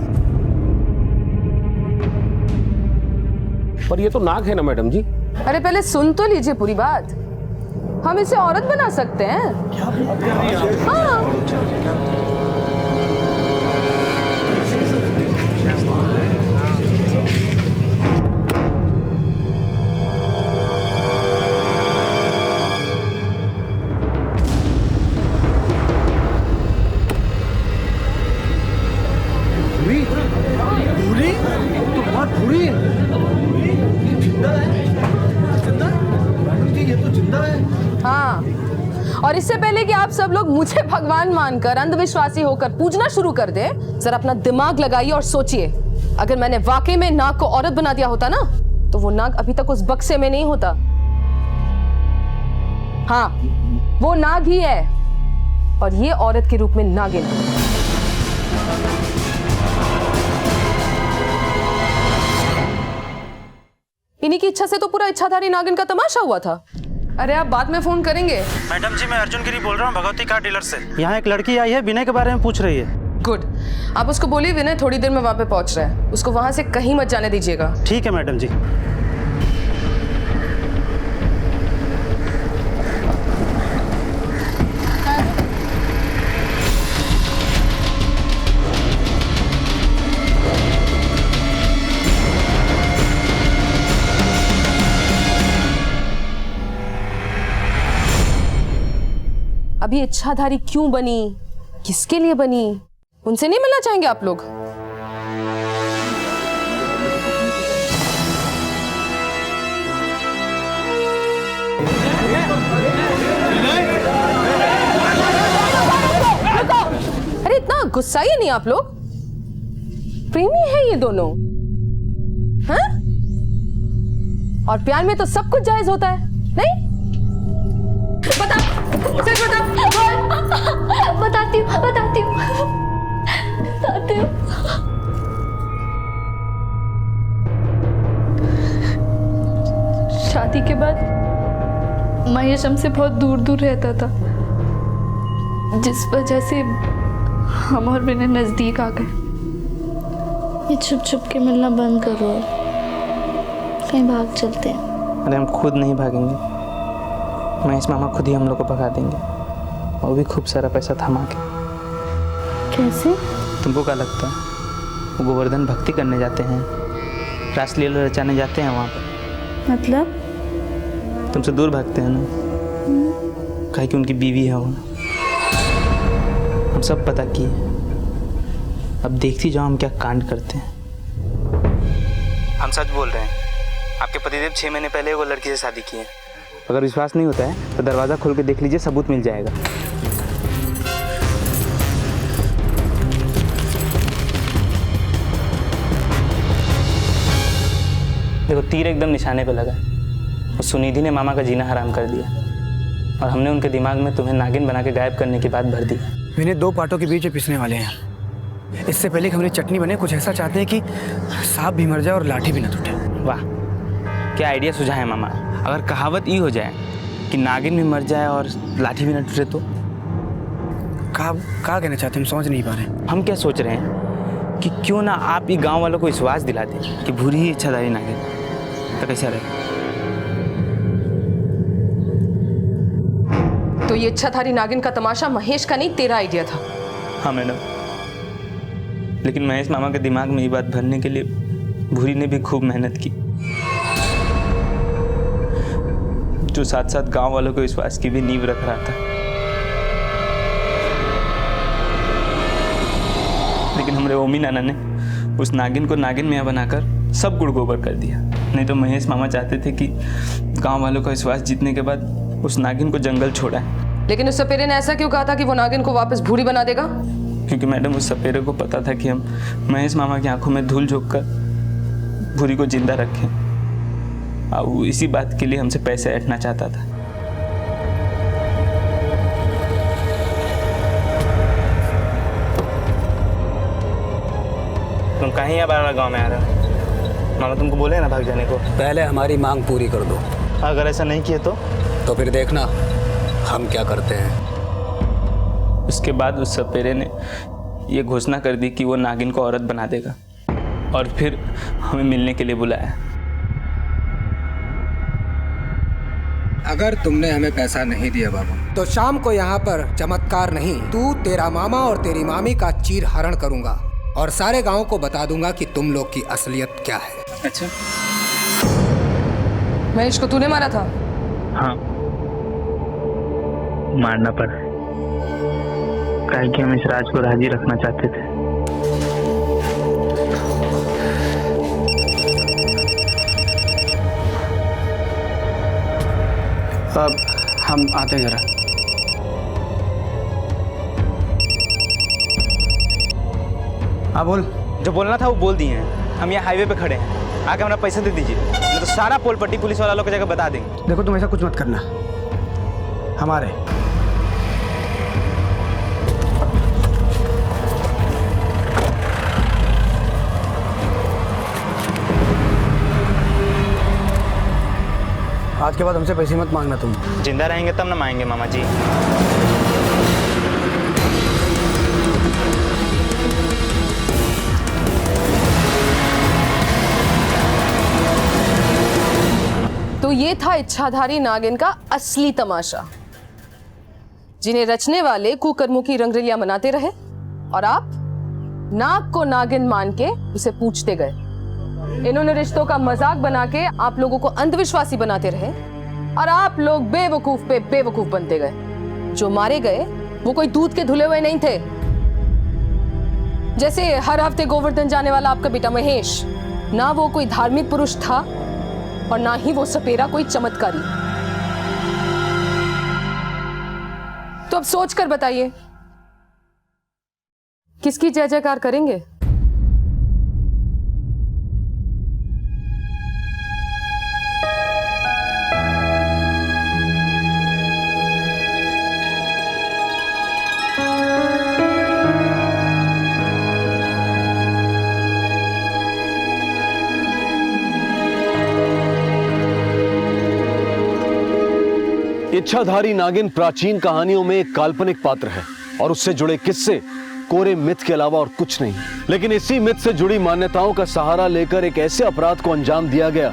पर ये तो नाग है ना मैडम जी? अरे पहले सुन तो लीजिए पूरी बात। हम इसे औरत बना सकते हैं। हाँ। भूरी ये तो जिंदा है। हाँ, और इससे पहले कि आप सब लोग मुझे भगवान मानकर अंधविश्वासी होकर पूजना शुरू कर दें, जरा अपना दिमाग लगाइए और सोचिए, अगर मैंने वाकई में नाग को औरत बना दिया होता ना, तो वो नाग अभी तक उस बक्से में नहीं होता। हाँ, वो नाग ही है, और ये औरत के रूप में नागिन। इन्हीं की इच्छा से तो पूरा इच्छाधारी नागिन का तमाशा हुआ था। अरे आप बाद में फोन करेंगे। मैडम जी, मैं अर्जुन गिरी बोल रहा हूँ, भगवती कार डीलर से। यहाँ एक लड़की आई है, विनय के बारे में पूछ रही है। गुड, आप उसको बोलिए विनय थोड़ी देर में वहां पे पहुंच रहा है, उसको वहां से कहीं मत जाने दीजिएगा। ठीक है मैडम जी। अभी इच्छाधारी क्यों बनी, किसके लिए बनी, उनसे नहीं मिलना चाहेंगे आप लोग? अरे इतना गुस्सा ही नहीं आप लोग, प्रेमी है ये दोनों, हाँ? और प्यार में तो सब कुछ जायज होता है, नहीं? बताती हूँ। शादी के बाद महेश हमसे बहुत दूर दूर रहता था, जिस वजह से हम और विनय नजदीक आ गए। ये छुप छुप के मिलना बंद करो, कहीं भाग चलते हैं। अरे हम खुद नहीं भागेंगे, महेश मामा खुद ही हम लोग को भगा देंगे, वो भी खूब सारा पैसा थमा के। कैसे? तुमको क्या लगता है वो गोवर्धन भक्ति करने जाते हैं, रासलीला रचाने जाते हैं वहाँ पर? मतलब? तुमसे दूर भागते हैं ना, कहे कि उनकी बीवी है वहाँ। हम सब पता किए, अब देखती जाओ हम क्या कांड करते हैं। हम सच बोल रहे हैं, आपके पतिदेव 6 महीने पहले वो लड़की से शादी की है। अगर विश्वास नहीं होता है तो दरवाज़ा खोल के देख लीजिए, सबूत मिल जाएगा। देखो तीर एकदम निशाने पे लगा। उस सुनिधि ने मामा का जीना हराम कर दिया, और हमने उनके दिमाग में तुम्हें नागिन बना के गायब करने की बात भर दी। विनय 2 पार्टों के बीच में पिसने वाले हैं। इससे पहले कि हमारी चटनी बने, कुछ ऐसा चाहते हैं कि सांप भी मर जाए और लाठी भी न टूटे। वाह, क्या आइडिया सुझा है मामा। अगर कहावत ये हो जाए कि नागिन भी मर जाए और लाठी भी न टूटे तो? क्या कहना चाहते हैं, हम समझ नहीं पा रहे। हम क्या सोच रहे हैं कि क्यों ना आप ये गांव वालों को विश्वास दिला दें कि भूरी ही इच्छाधारी नागिन, तो कैसा रहे? तो ये इच्छाधारी नागिन का तमाशा महेश का नहीं, तेरा आइडिया था? हाँ मैडम, लेकिन महेश मामा के दिमाग में ये बात भरने के लिए भूरी ने भी खूब मेहनत की, जो साथ साथ गांव वालों को विश्वास की भी नींव रख रहा था। लेकिन हमारे ओमी नाना ने उस नागिन को नागिन मियाँ बनाकर सब गुड़ गोबर कर दिया। नहीं तो महेश मामा चाहते थे कि गांव वालों का विश्वास जीतने के बाद उस नागिन को जंगल छोड़ा है। लेकिन उस सपेरे ने ऐसा क्यों कहा था कि वो नागिन को वापस भूरी बना देगा? क्योंकि मैडम उस सपेरे को पता था कि हम महेश मामा की आंखों में धूल झोंक कर भूरी को जिंदा रखें, और वो इसी बात के लिए हमसे पैसे ऐंठना चाहता था। तुम कहीं या बारह गांव में आ रहे हो? मामा तुमको बोले ना भाग जाने को। पहले हमारी मांग पूरी कर दो। अगर ऐसा नहीं किए तो फिर देखना हम क्या करते हैं। उसके बाद उस सपेरे ने ये घोषणा कर दी कि वो नागिन को औरत बना देगा, और फिर हमें मिलने के लिए बुलाया। अगर तुमने हमें पैसा नहीं दिया बाबू, तो शाम को यहाँ पर चमत्कार नहीं, तू, तेरा मामा और तेरी मामी का चीर हरण करूंगा और सारे गांव को बता दूंगा कि तुम लोग की असलियत क्या है। अच्छा, महेश को तूने मारा था? हाँ, मारना पड़ा, काहे कि हम इस राज को राजी रखना चाहते थे। हम आते हैं जरा। हाँ बोल। जो बोलना था वो बोल दिए हैं। हम यहाँ हाईवे पे खड़े हैं, आके हमारा पैसा दे दीजिए, नहीं तो सारा पोल पट्टी पुलिस वाला लोग की जगह बता देंगे। देखो तुम ऐसा कुछ मत करना, हमारे आज के बाद हमसे पैसे मत मांगना तुम। जिंदा रहेंगे तब ना मांगेंगे मामा जी। तो ये था इच्छाधारी नागिन का असली तमाशा, जिन्हें रचने वाले कुकर्मों की रंगरलियां मनाते रहे और आप नाग को नागिन मान के उसे पूछते गए। इन्होंने रिश्तों का मजाक बना के आप लोगों को अंधविश्वासी बनाते रहे और आप लोग बेवकूफ पे बेवकूफ बनते गए। जो मारे गए वो कोई दूध के धुले हुए नहीं थे। जैसे हर हफ्ते गोवर्धन जाने वाला आपका बेटा महेश, ना वो कोई धार्मिक पुरुष था और ना ही वो सपेरा कोई चमत्कारी। तो अब सोच कर बताइए, किसकी जय जयकार करेंगे? इच्छाधारी नागिन प्राचीन कहानियों में एक काल्पनिक पात्र है और उससे जुड़े किस्से कोरे मिथ के अलावा और कुछ नहीं। लेकिन इसी मिथ से जुड़ी मान्यताओं का सहारा लेकर एक ऐसे अपराध को अंजाम दिया गया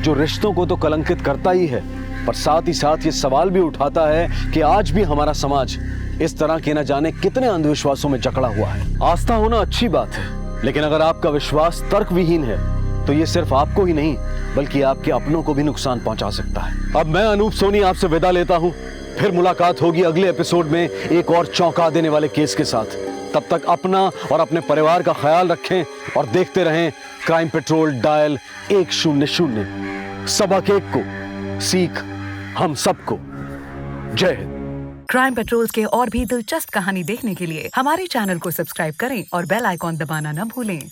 जो रिश्तों को तो कलंकित करता ही है, पर साथ ही साथ ये सवाल भी उठाता है कि आज भी हमारा समाज इस तरह के न जाने कितने अंधविश्वासों में जकड़ा हुआ है। आस्था होना अच्छी बात है, लेकिन अगर आपका विश्वास तर्क विहीन है तो ये सिर्फ आपको ही नहीं बल्कि आपके अपनों को भी नुकसान पहुंचा सकता है। अब मैं अनूप सोनी आपसे विदा लेता हूं, फिर मुलाकात होगी अगले एपिसोड में एक और चौंका देने वाले केस के साथ। तब तक अपना और अपने परिवार का ख्याल रखें और देखते रहें क्राइम पेट्रोल डायल 100। सबक एक को, सीख हम सबको। जय हिंद। क्राइम पेट्रोल के और भी दिलचस्प कहानी देखने के लिए हमारे चैनल को सब्सक्राइब करें और बेल आइकॉन दबाना न भूलें।